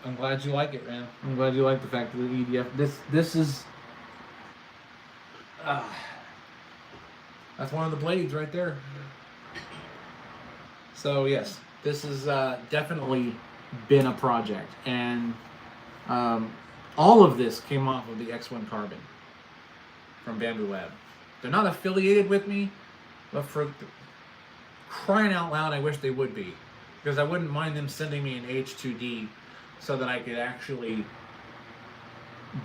I'm glad you like it, man. I'm glad you like the fact that the EDF. This is. That's one of the blades right there. So yes, this has definitely been a project, and all of this came off of the X1 Carbon from Bamboo Lab. They're not affiliated with me, but for crying out loud, I wish they would be, because I wouldn't mind them sending me an H2D so that I could actually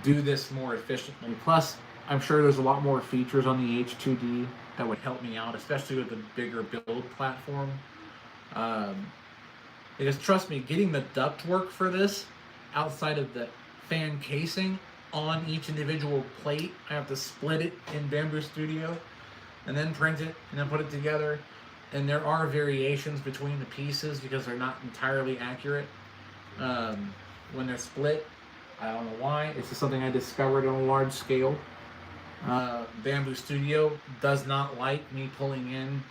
do this more efficiently. Plus, I'm sure there's a lot more features on the H2D that would help me out, especially with the bigger build platform. Because trust me, getting the ductwork for this outside of the fan casing on each individual plate, I have to split it in Bamboo Studio and then print it and then put it together. And there are variations between the pieces because they're not entirely accurate when they're split. I don't know why. It's just something I discovered on a large scale. Bamboo Studio does not like me pulling in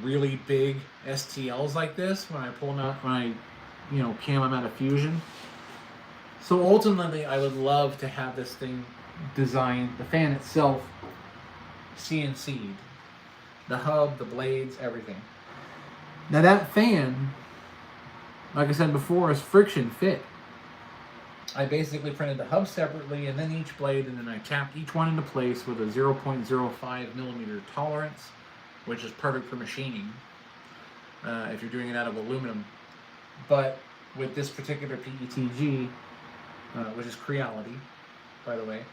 really big STLs like this when I pull them out, when I, cam them out of Fusion. So ultimately, I would love to have this thing designed, the fan itself, CNC'd. The hub, the blades, everything. Now that fan, like I said before, is friction fit. I basically printed the hub separately and then each blade, and then I tapped each one into place with a 0.05 millimeter tolerance, which is perfect for machining if you're doing it out of aluminum. But with this particular PETG, which is Creality, by the way,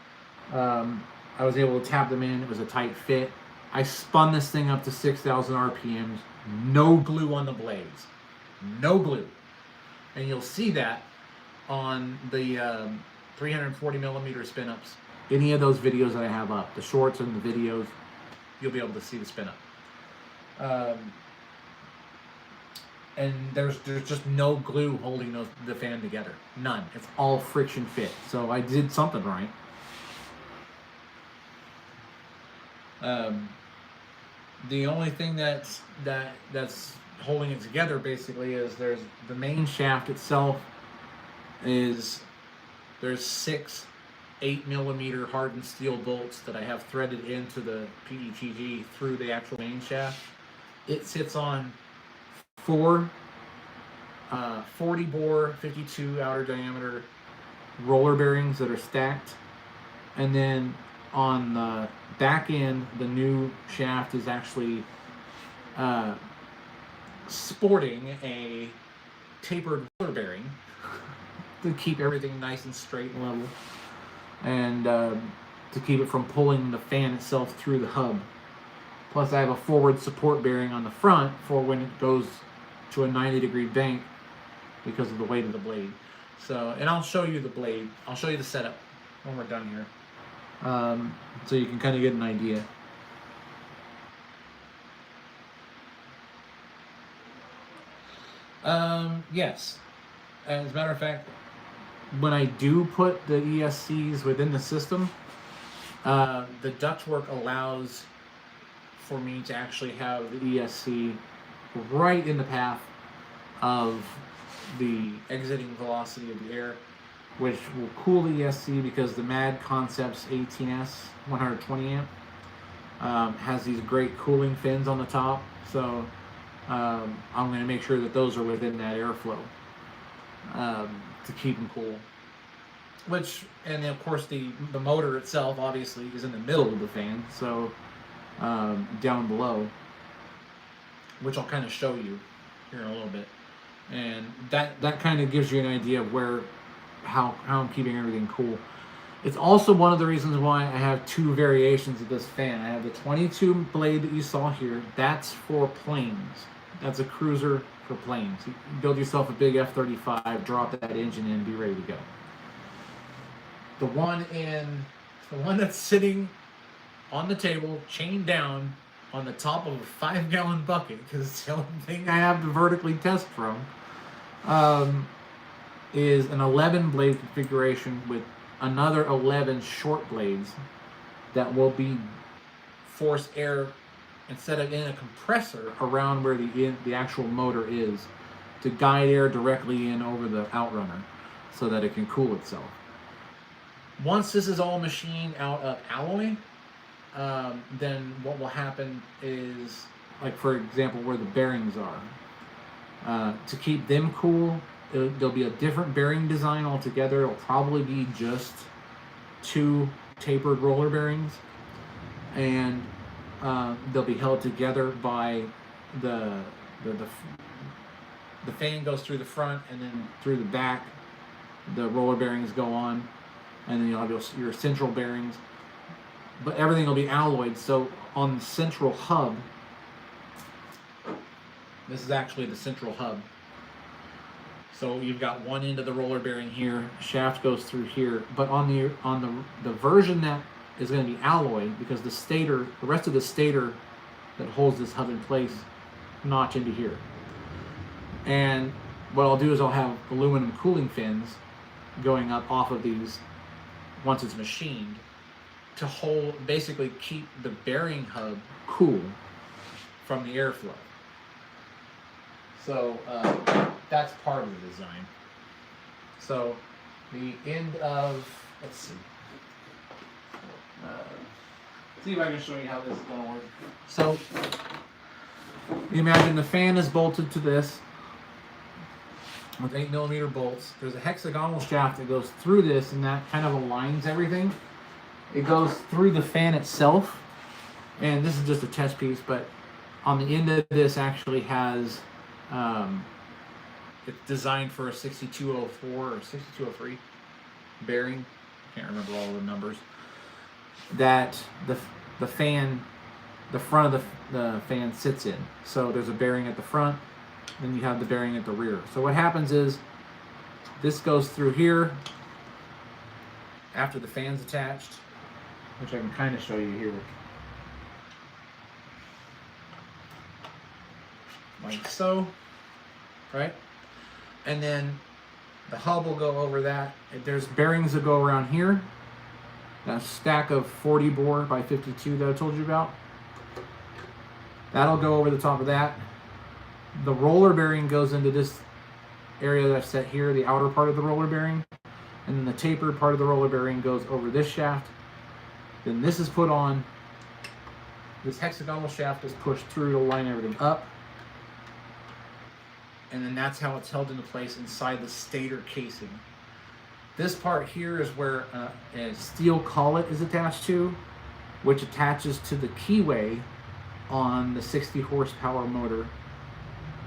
I was able to tap them in. It was a tight fit. I spun this thing up to 6,000 RPMs. No glue on the blades. No glue. And you'll see that on the 340 millimeter spin-ups. Any of those videos that I have up, the shorts and the videos, you'll be able to see the spin-up. And there's just no glue holding the fan together. None. It's all friction fit. So I did something right. The only thing that's holding it together basically is there's the main shaft itself. There's 6 8 millimeter hardened steel bolts that I have threaded into the PETG through the actual main shaft. It sits on 4 40 bore 52 outer diameter roller bearings that are stacked, and then on the back end, the new shaft is actually sporting a tapered roller bearing to keep everything nice and straight and level, and to keep it from pulling the fan itself through the hub. Plus, I have a forward support bearing on the front for when it goes to a 90-degree bank because of the weight of the blade. So, and I'll show you the blade. I'll show you the setup when we're done here. So you can kind of get an idea. Yes. As a matter of fact, when I do put the ESCs within the system, the ductwork allows for me to actually have the ESC right in the path of the exiting velocity of the air, which will cool the ESC because the MAD Concepts 18S 120 amp has these great cooling fins on the top. So I'm going to make sure that those are within that airflow to keep them cool. Which, and of course the motor itself obviously is in the middle of the fan, so down below, which I'll kind of show you here in a little bit. And that kind of gives you an idea of how I'm keeping everything cool. It's also one of the reasons why I have 2 variations of this fan. I have the 22 blade that you saw here. That's for planes. That's a cruiser for planes. You build yourself a big F-35, drop that engine in, be ready to go. The one that's sitting on the table, chained down on the top of a 5-gallon bucket, because it's the only thing I have to vertically test from, is an 11 blade configuration with another 11 short blades that will be force air instead of in a compressor around where the actual motor is, to guide air directly in over the outrunner so that it can cool itself. Once this is all machined out of alloy, then what will happen is, like for example, where the bearings are, to keep them cool, there'll be a different bearing design altogether. It'll probably be just 2 tapered roller bearings, and they'll be held together by the fan goes through the front, and then through the back the roller bearings go on, and then you'll have your central bearings, but everything will be alloyed. So on the central hub, this is actually the central hub. So you've got one end of the roller bearing here, shaft goes through here, but on the version that is going to be alloyed, because the rest of the stator that holds this hub in place notch into here. And what I'll do is I'll have aluminum cooling fins going up off of these once it's machined to basically keep the bearing hub cool from the airflow. So that's part of the design. So the end of, let's see if I can show you how this is going to work. So you imagine the fan is bolted to this with 8mm bolts. There's a hexagonal shaft that goes through this, and that kind of aligns everything. It goes through the fan itself, and this is just a test piece, but on the end of this actually has, it's designed for a 6204 or 6203 bearing. Can't remember all the numbers. That the fan, the front of the fan sits in. So there's a bearing at the front, then you have the bearing at the rear. So what happens is this goes through here after the fan's attached, which I can kind of show you here. Like so, right? And then the hub will go over that. There's bearings that go around here. That stack of 40 bore by 52 that I told you about. That'll go over the top of that. The roller bearing goes into this area that I've set here, the outer part of the roller bearing. And then the tapered part of the roller bearing goes over this shaft. Then this is put on. This hexagonal shaft is pushed through to line everything up. And then that's how it's held into place inside the stator casing. This part here is where a steel collet is attached to, which attaches to the keyway on the 60 horsepower motor,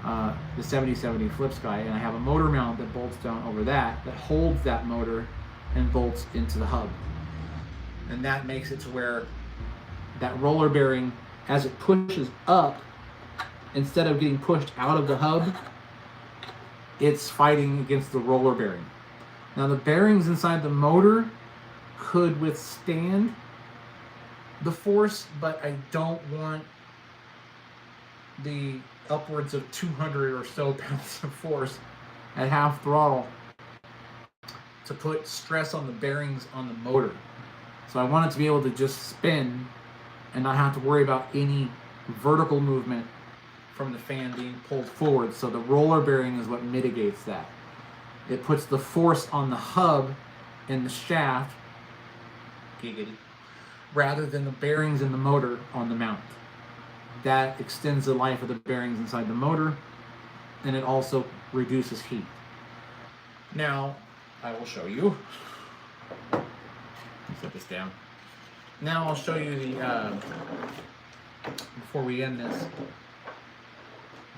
the 7070 Flip Sky, and I have a motor mount that bolts down over that holds that motor and bolts into the hub. And that makes it to where that roller bearing, as it pushes up, instead of getting pushed out of the hub, it's fighting against the roller bearing. Now the bearings inside the motor could withstand the force, but I don't want the upwards of 200 or so pounds of force at half throttle to put stress on the bearings on the motor. So I want it to be able to just spin and not have to worry about any vertical movement from the fan being pulled forward. So the roller bearing is what mitigates that. It puts the force on the hub and the shaft, giggity, rather than the bearings in the motor on the mount. That extends the life of the bearings inside the motor, and it also reduces heat. Now, I will show you. Let me set this down. Now I'll show you the, before we end this,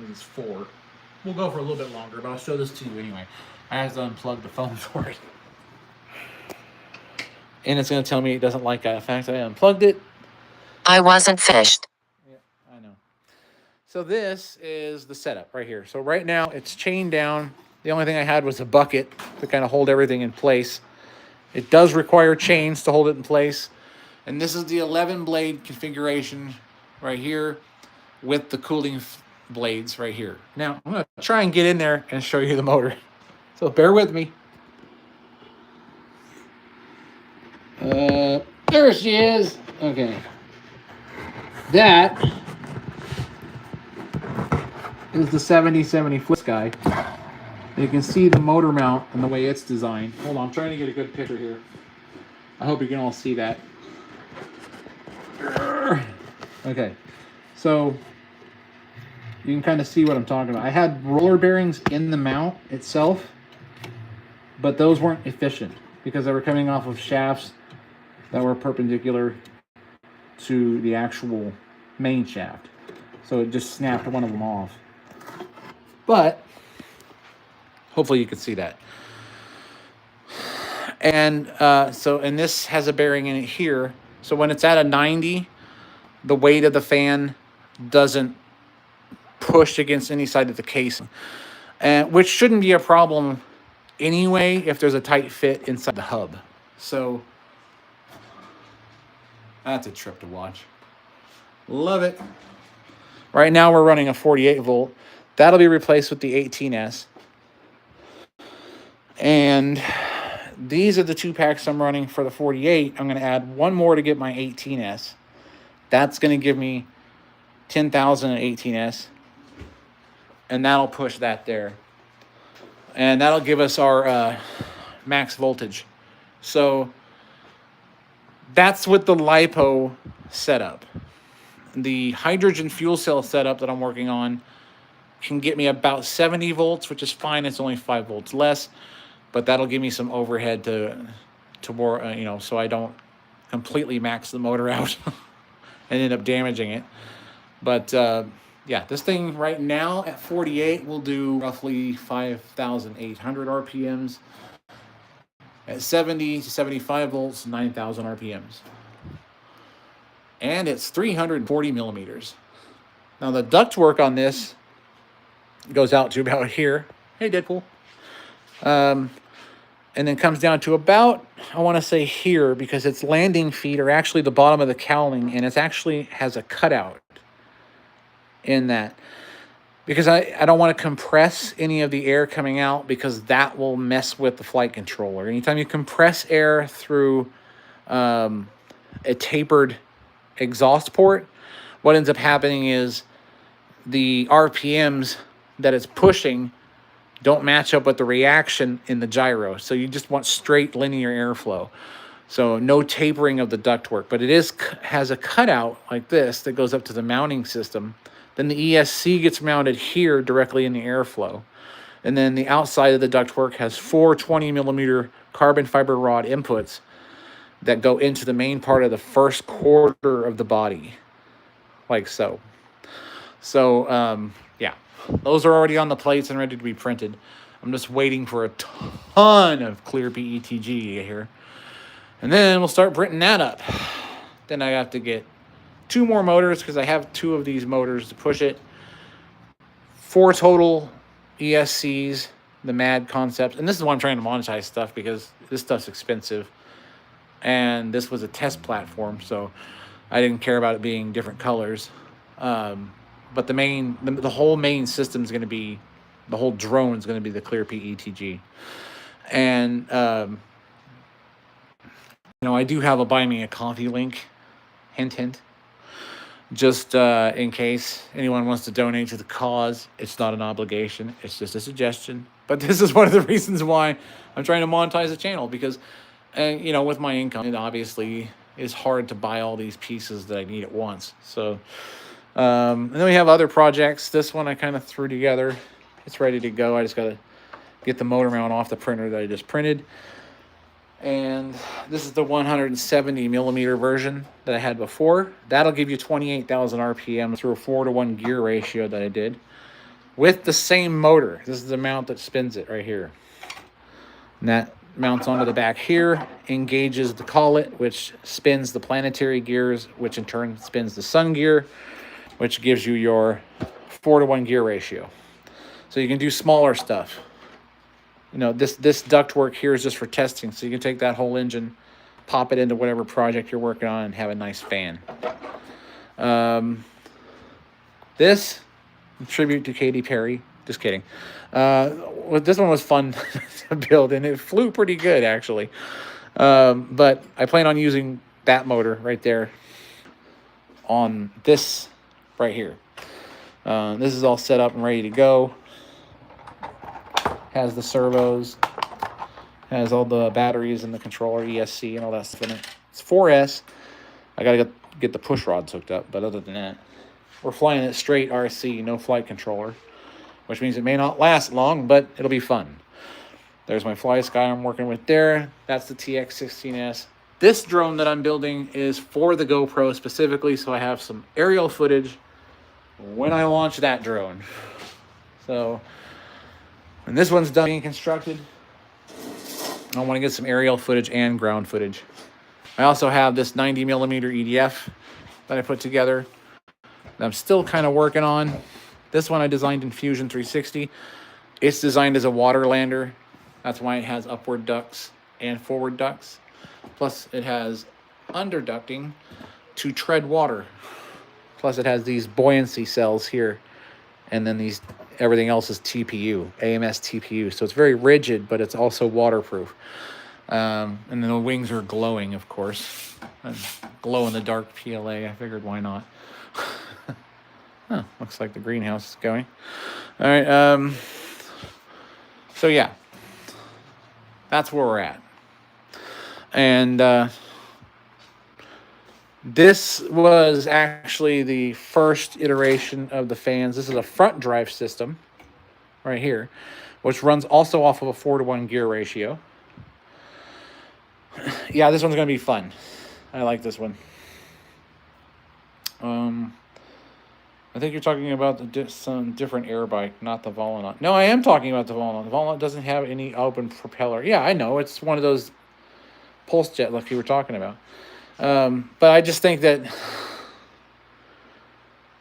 this is 4. We'll go for a little bit longer, but I'll show this to you anyway. I have to unplug the phone for it. And it's going to tell me it doesn't like that. In fact, I unplugged it. I wasn't finished. Yeah, I know. So this is the setup right here. So right now it's chained down. The only thing I had was a bucket to kind of hold everything in place. It does require chains to hold it in place. And this is the 11 blade configuration right here with the cooling blades right here. Now, I'm going to try and get in there and show you the motor. So bear with me. There she is. Okay. That is the 7070 Flip Sky. You can see the motor mount and the way it's designed. Hold on, I'm trying to get a good picture here. I hope you can all see that. Okay, so you can kind of see what I'm talking about. I had roller bearings in the mount itself, but those weren't efficient because they were coming off of shafts that were perpendicular to the actual main shaft. So it just snapped one of them off. But hopefully you can see that. And and this has a bearing in it here. So when it's at a 90, the weight of the fan doesn't push against any side of the casing, which shouldn't be a problem anyway if there's a tight fit inside the hub. So that's a trip to watch. Love it. Right now we're running a 48 volt. That'll be replaced with the 18S. And these are the 2 packs I'm running for the 48. I'm going to add one more to get my 18S. That's going to give me 10,000 at 18S. And that'll push that there. And that'll give us our max voltage. So that's with the LiPo setup. The hydrogen fuel cell setup that I'm working on can get me about 70 volts, which is fine. It's only 5 volts less, but that'll give me some overhead to more, so I don't completely max the motor out and end up damaging it. But yeah, this thing right now at 48 will do roughly 5,800 RPMs. At 70 to 75 volts, 9,000 RPMs. And it's 340 millimeters. Now the ductwork on this goes out to about here. Hey, Deadpool. And then comes down to about, I want to say here, because its landing feet are actually the bottom of the cowling, and it actually has a cutout in that. Because I don't want to compress any of the air coming out, because that will mess with the flight controller. Anytime you compress air through a tapered exhaust port, what ends up happening is the RPMs that it's pushing don't match up with the reaction in the gyro. So you just want straight linear airflow. So no tapering of the ductwork, but it has a cutout like this that goes up to the mounting system. Then the ESC gets mounted here directly in the airflow. And then the outside of the ductwork has 4 20 millimeter carbon fiber rod inputs that go into the main part of the first quarter of the body, like so. So, yeah, those are already on the plates and ready to be printed. I'm just waiting for a ton of clear PETG here. And then we'll start printing that up. Then I have to get 2 more motors, because I have 2 of these motors to push it. 4 total ESCs, the MAD concepts. And this is why I'm trying to monetize stuff, because this stuff's expensive. And this was a test platform, so I didn't care about it being different colors. But the whole main system is going to be, the whole drone is going to be the clear PETG. And, I do have a buy me a coffee link, hint, hint, just in case anyone wants to donate to the cause. It's not an obligation. It's just a suggestion. But this is one of the reasons why I'm trying to monetize the channel, because, with my income, it obviously is hard to buy all these pieces that I need at once. So, and then we have other projects. This one I kind of threw together. It's ready to go. I just got to get the motor mount off the printer that I just printed. And this is the 170 millimeter version that I had before. That'll give you 28,000 RPM through a 4-to-1 gear ratio that I did with the same motor. This is the mount that spins it right here. And that mounts onto the back here, engages the collet, which spins the planetary gears, which in turn spins the sun gear, which gives you your 4-to-1 gear ratio. So you can do smaller stuff. This ductwork here is just for testing, so you can take that whole engine, pop it into whatever project you're working on, and have a nice fan. This tribute to Katy Perry. Just kidding. Well, this one was fun to build, and it flew pretty good actually. But I plan on using that motor right there on this right here. This is all set up and ready to go. Has the servos, has all the batteries and the controller, ESC, and all that stuff in it. It's 4S. I gotta get the push rods hooked up, but other than that, we're flying it straight RC, no flight controller, which means it may not last long, but it'll be fun. There's my Fly Sky I'm working with there. That's the TX16S. This drone that I'm building is for the GoPro specifically, so I have some aerial footage when I launch that drone. So when this one's done being constructed, I want to get some aerial footage and ground footage. I also have this 90mm EDF that I put together that I'm still kind of working on. This one I designed in Fusion 360. It's designed as a water lander. That's why it has upward ducts and forward ducts. Plus it has under ducting to tread water. Plus it has these buoyancy cells here. And then everything else is TPU, AMS TPU. So it's very rigid, but it's also waterproof. And then the wings are glowing, of course. And glow in the dark PLA. I figured, why not? Huh, looks like the greenhouse is going. All right. So yeah, that's where we're at. And this was actually the first iteration of the fans. This is a front drive system right here, which runs also off of a 4:1 gear ratio. Yeah, this one's going to be fun. I like this one. I think you're talking about some different air bike, not the Volonaut. No, I am talking about the Volonaut. The Volonaut doesn't have any open propeller. Yeah, I know. It's one of those pulse jet like you were talking about. But I just think that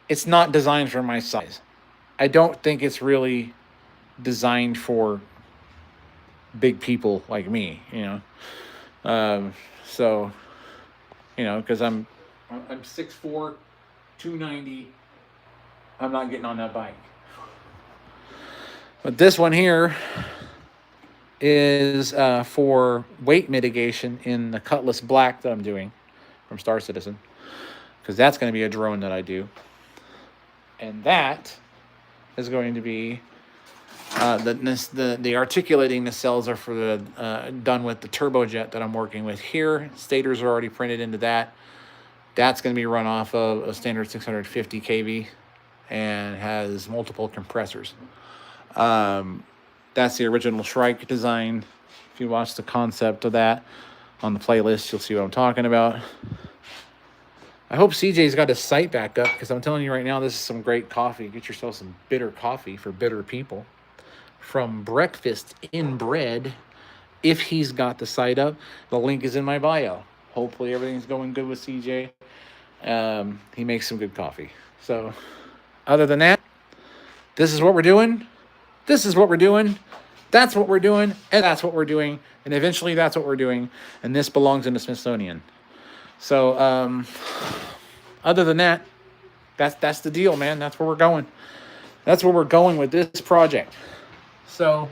it's not designed for my size. I don't think it's really designed for big people like me, you know. So, you know, because I'm 6'4", 290. I'm not getting on that bike. But this one here is for weight mitigation in the Cutlass Black that I'm doing from Star Citizen, because that's going to be a drone that I do. And that is going to be the articulating nacelles are for the done with the turbojet that I'm working with here. Stators are already printed into that. That's going to be run off of a standard 650 kV and has multiple compressors. That's the original Shrike design. If you watch the concept of that on the playlist, you'll see what I'm talking about. I hope CJ's got his site back up, because I'm telling you right now, this is some great coffee. Get yourself some bitter coffee for bitter people. From Breakfast in Bread, if he's got the site up. The link is in my bio. Hopefully everything's going good with CJ. He makes some good coffee. So other than that, this is what we're doing. This is what we're doing. That's what we're doing. And that's what we're doing. And eventually that's what we're doing. And this belongs in the Smithsonian. So other than that, that's the deal, man. That's where we're going. That's where we're going with this project. So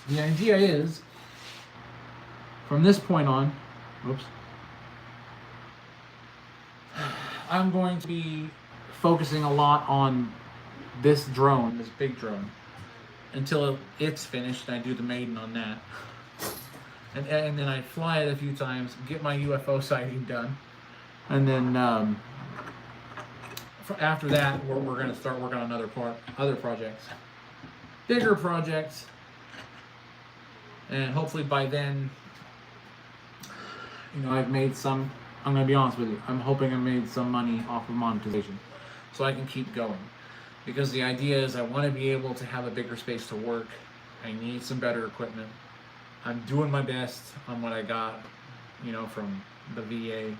the idea is, from this point on, I'm going to be focusing a lot on this drone, this big drone, until it's finished and I do the maiden on that. And then I fly it a few times, get my UFO sighting done, and then after that, we're going to start working on other projects, bigger projects, and hopefully by then, you know, I've made some. I'm going to be honest with you. I'm hoping I made some money off of monetization, so I can keep going. Because the idea is, I want to be able to have a bigger space to work. I need some better equipment. I'm doing my best on what I got, you know, from the VA,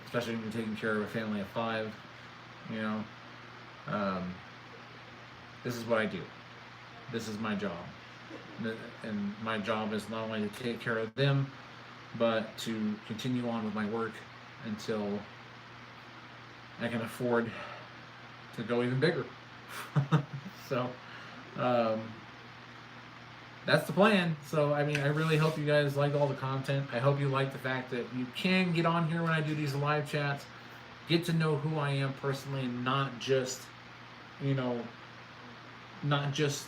especially when you're taking care of a family of 5, you know. This is what I do. This is my job. And my job is not only to take care of them, but to continue on with my work until I can afford to go even bigger. So that's the plan. So I mean, I really hope you guys like all the content. I hope you like the fact that you can get on here when I do these live chats, get to know who I am personally, and not just, you know, not just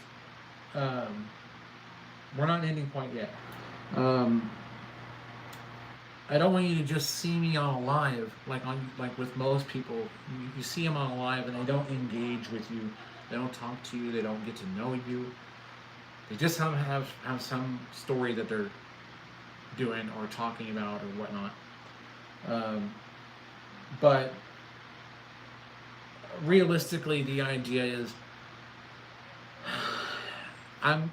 we're not ending quite yet. I don't want you to just see me on a live like with most people. You see them on a live and they don't engage with you. They don't talk to you. They don't get to know you. They just have some story that they're doing or talking about or whatnot. But realistically, the idea is I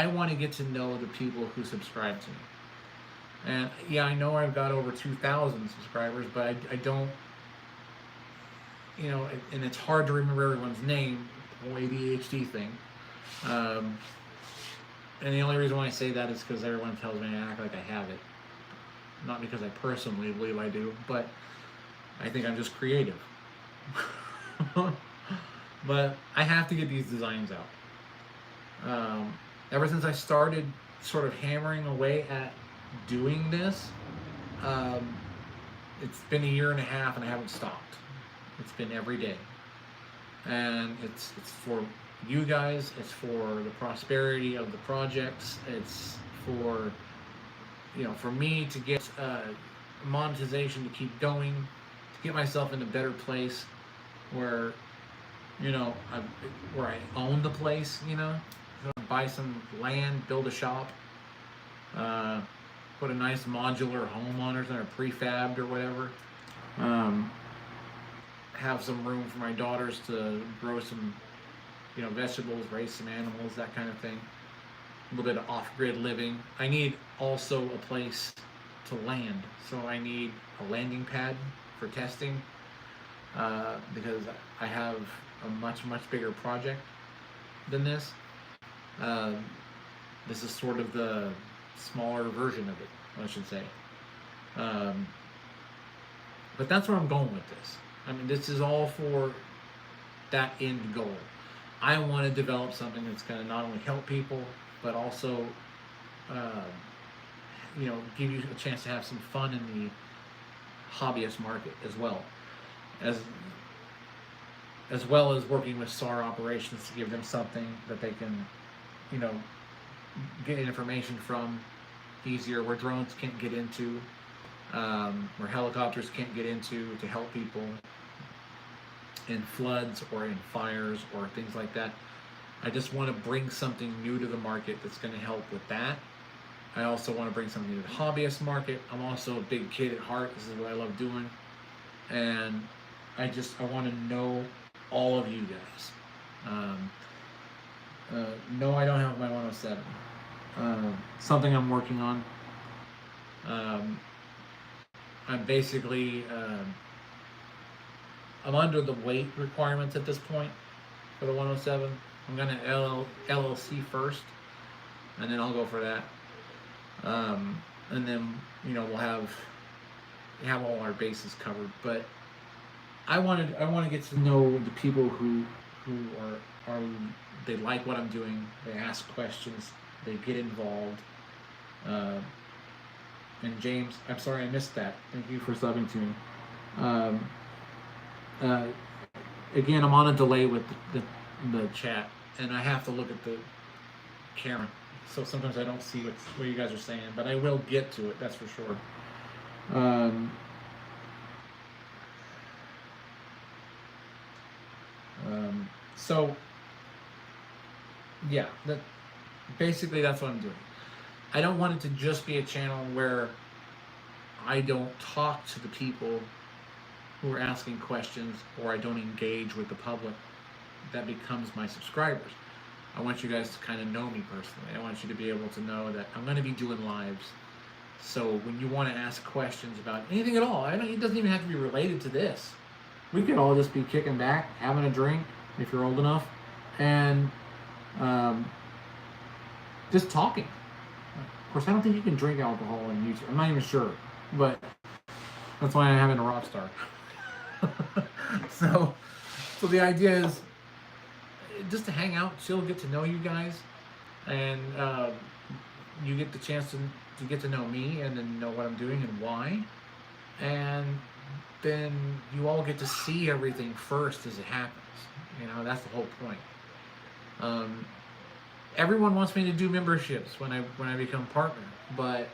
want to get to know the people who subscribe to me. And yeah, I know I've got over 2,000 subscribers, but I don't, you know, and it's hard to remember everyone's name, the whole ADHD thing. And the only reason why I say that is because everyone tells me I act like I have it. Not because I personally believe I do, but I think I'm just creative. But I have to get these designs out. Ever since I started sort of hammering away at doing this, it's been a year and a half and I haven't stopped. It's been every day. And it's for you guys, it's for the prosperity of the projects, it's for, you know, for me to get monetization to keep going, to get myself in a better place where, you know, where I own the place, you know, buy some land, build a shop, put a nice modular home on it, or prefabbed or whatever. Have some room for my daughters to grow some, you know, vegetables, raise some animals, that kind of thing. A little bit of off-grid living. I need also a place to land, so I need a landing pad for testing, because I have a much bigger project than this. This is sort of the smaller version of it, I should say. But that's where I'm going with this. I mean, this is all for that end goal. I want to develop something that's going to not only help people, but also, you know, give you a chance to have some fun in the hobbyist market as well as working with SAR operations to give them something that they can, you know, get information from easier, where drones can't get into, where helicopters can't get into, to help people in floods or in fires or things like that. I just want to bring something new to the market that's going to help with that. I also want to bring something to the hobbyist market. I'm also a big kid at heart. This is what I love doing. And I want to know all of you guys. No, I don't have my 107. Something I'm working on. I'm basically, I'm under the weight requirements at this point for the 107. I'm going to LLC first, and then I'll go for that. And then, you know, we'll have all our bases covered. But I want to get to know the people who are they like what I'm doing. They ask questions. They get involved. And James, I'm sorry I missed that. Thank you for subbing to me. Again, I'm on a delay with the chat, and I have to look at the camera. So sometimes I don't see what you guys are saying, but I will get to it, that's for sure. So, yeah, basically that's what I'm doing. I don't want it to just be a channel where I don't talk to the people who are asking questions, or I don't engage with the public that becomes my subscribers. I want you guys to kind of know me personally. I want you to be able to know that I'm going to be doing lives. So when you want to ask questions about anything at all, it doesn't even have to be related to this. We could all just be kicking back, having a drink, if you're old enough, and just talking. Of course, I don't think you can drink alcohol on YouTube. I'm not even sure, but that's why I'm having a rock star. so the idea is just to hang out, chill, get to know you guys, and you get the chance to get to know me and then know what I'm doing and why, and then you all get to see everything first as it happens. You know, that's the whole point. Everyone wants me to do memberships when I become partner, but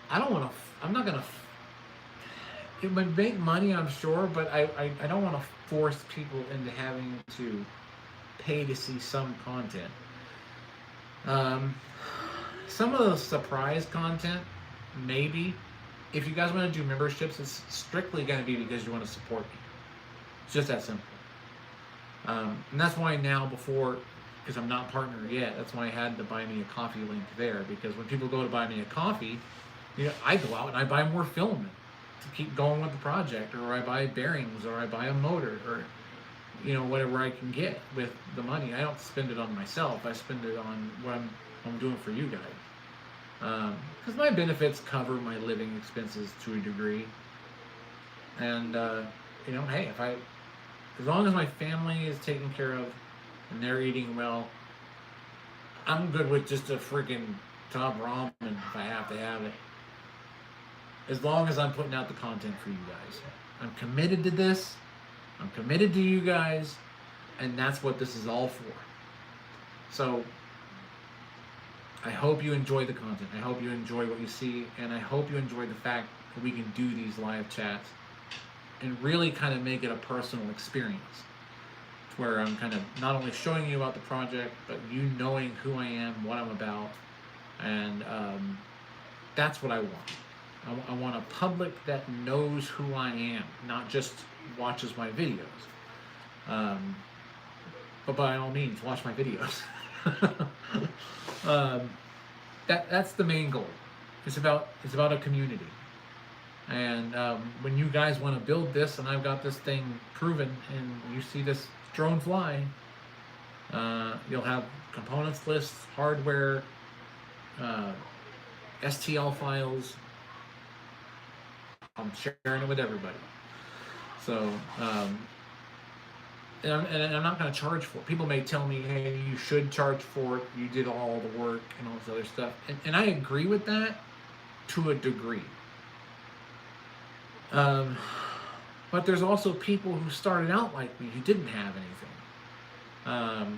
I don't want to. I'm not gonna. It would make money, I'm sure, but I don't want to force people into having to pay to see some content. Some of the surprise content, maybe. If you guys want to do memberships, it's strictly going to be because you want to support me. It's just that simple. And that's why now, because I'm not partner yet, that's why I had the buy me a coffee link there. Because when people go to buy me a coffee, you know, I go out and I buy more filament to keep going with the project, or I buy bearings, or I buy a motor, or you know, whatever I can get with the money. I don't spend it on myself. I spend it on what I'm doing for you guys. Because my benefits cover my living expenses to a degree. And you know, hey, as long as my family is taken care of and they're eating well, I'm good with just a freaking top ramen if I have to have it. As long as I'm putting out the content for you guys. I'm committed to this. I'm committed to you guys. And that's what this is all for. So, I hope you enjoy the content. I hope you enjoy what you see. And I hope you enjoy the fact that we can do these live chats and really kind of make it a personal experience. Where I'm kind of not only showing you about the project, but you knowing who I am, what I'm about. And that's what I want. I want a public that knows who I am, not just watches my videos. But by all means, watch my videos. That's the main goal. It's about a community. And when you guys want to build this, and I've got this thing proven, and you see this drone fly, you'll have components lists, hardware, STL files. I'm sharing it with everybody. So, and I'm not going to charge for it. People may tell me, hey, you should charge for it. You did all the work and all this other stuff. And I agree with that to a degree. But there's also people who started out like me who didn't have anything.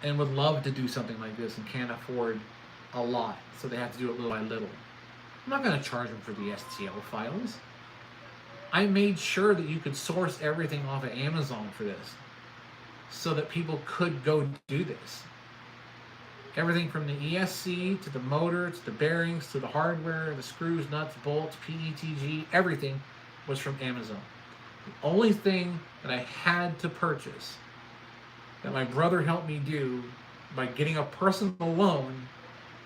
And would love to do something like this and can't afford a lot. So they have to do it little by little. I'm not going to charge them for the STL files. I made sure that you could source everything off of Amazon for this, so that people could go do this. Everything from the ESC to the motor to the bearings to the hardware, the screws, nuts, bolts, PETG, everything was from Amazon. The only thing that I had to purchase, that my brother helped me do by getting a personal loan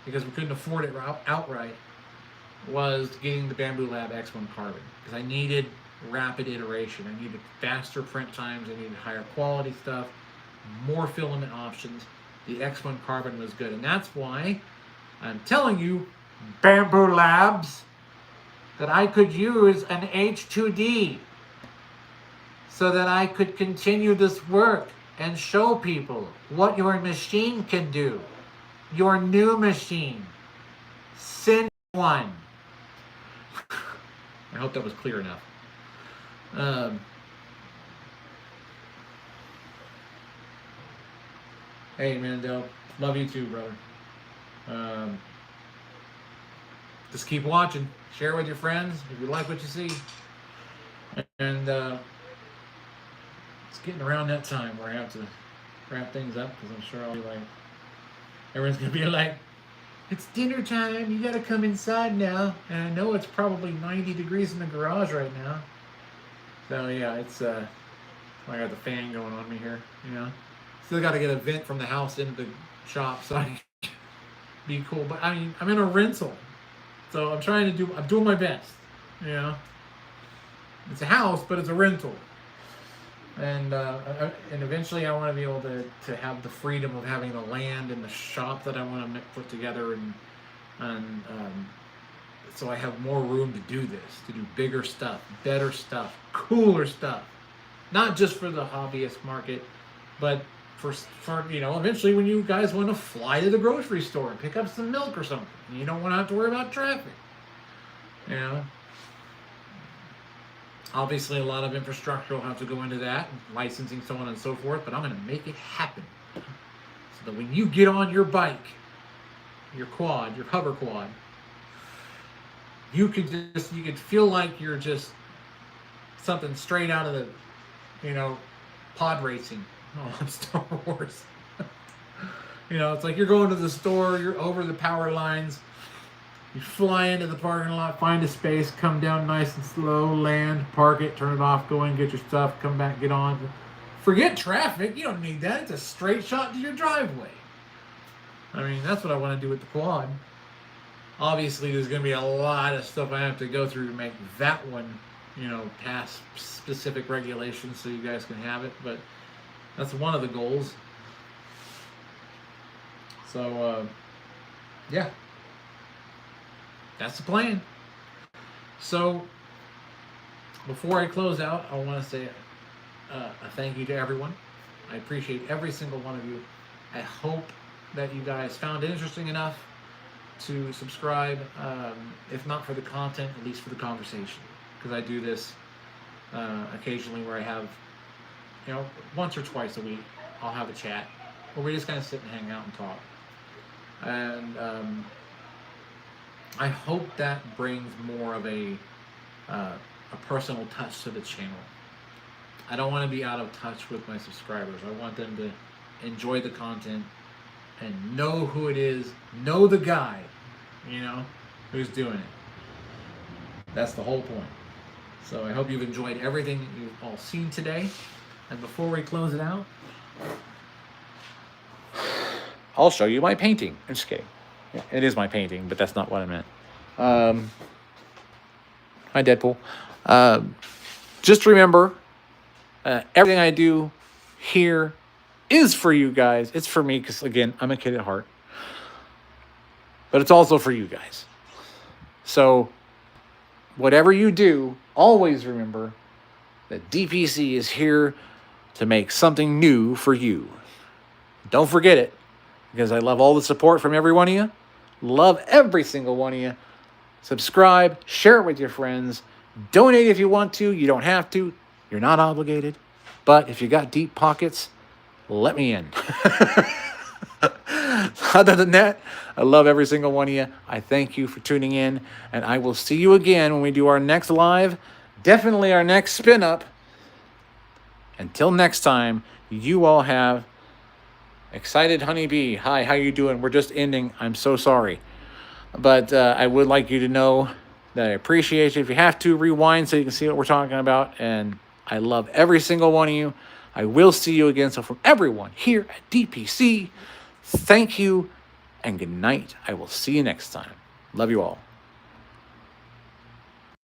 because we couldn't afford it outright, was getting the Bamboo Lab X1 Carbon, because I needed rapid iteration. I needed faster print times. I needed higher quality stuff, more filament options. The X1 Carbon was good, and that's why I'm telling you, Bamboo Labs, that I could use an H2D so that I could continue this work and show people what your machine can do. Your new machine. Send one. I hope that was clear enough. Hey, Mandel. Love you too, brother. Just keep watching. Share with your friends if you like what you see. And it's getting around that time where I have to wrap things up, because I'm sure I'll be like, everyone's going to be like, it's dinner time, you gotta come inside now. And I know it's probably 90 degrees in the garage right now. So yeah, it's I got the fan going on me here, you know. Still gotta get a vent from the house into the shop so I can be cool. But I mean, I'm in a rental. So I'm doing my best, you know. It's a house, but it's a rental. And eventually I want to be able to have the freedom of having the land and the shop that I want to put together, and And so I have more room to do this, to do bigger stuff, better stuff, cooler stuff. Not just for the hobbyist market, but for eventually when you guys want to fly to the grocery store and pick up some milk or something. You don't want to have to worry about traffic. Obviously a lot of infrastructure will have to go into that, licensing, so on and so forth, but I'm going to make it happen. So that when you get on your bike, your quad, your hover quad, you could feel like you're just something straight out of the, pod racing on Star Wars. It's like you're going to the store, you're over the power lines, you fly into the parking lot, find a space, come down nice and slow, land, park it, turn it off, go in, get your stuff, come back, get on. Forget traffic. You don't need that. It's a straight shot to your driveway. I mean, that's what I want to do with the quad. Obviously, there's going to be a lot of stuff I have to go through to make that one, pass specific regulations so you guys can have it. But that's one of the goals. So, yeah. That's the plan. So, before I close out, I want to say a thank you to everyone. I appreciate every single one of you. I hope that you guys found it interesting enough to subscribe, if not for the content, at least for the conversation. Because I do this occasionally where I have, once or twice a week, I'll have a chat where we just kind of sit and hang out and talk. And I hope that brings more of a personal touch to the channel. I don't want to be out of touch with my subscribers. I want them to enjoy the content and know who it is, know the guy, who's doing it. That's the whole point. So I hope you've enjoyed everything that you've all seen today. And before we close it out, I'll show you my painting. I'm just kidding. Yeah, it is my painting, but that's not what I meant. Hi, Deadpool. Just remember, everything I do here is for you guys. It's for me because, again, I'm a kid at heart. But it's also for you guys. So, whatever you do, always remember that DPC is here to make something new for you. Don't forget it, because I love all the support from every one of you. Love every single one of you. Subscribe, share it with your friends. Donate if you want to. You don't have to. You're not obligated. But if you got deep pockets, let me in. Other than that, I love every single one of you. I thank you for tuning in. And I will see you again when we do our next live. Definitely our next spin up. Until next time, you all have Excited Honeybee. Hi, how you doing? We're just ending. I'm so sorry. But I would like you to know that I appreciate you. If you have to, rewind so you can see what we're talking about. And I love every single one of you. I will see you again. So from everyone here at DPC, thank you and good night. I will see you next time. Love you all.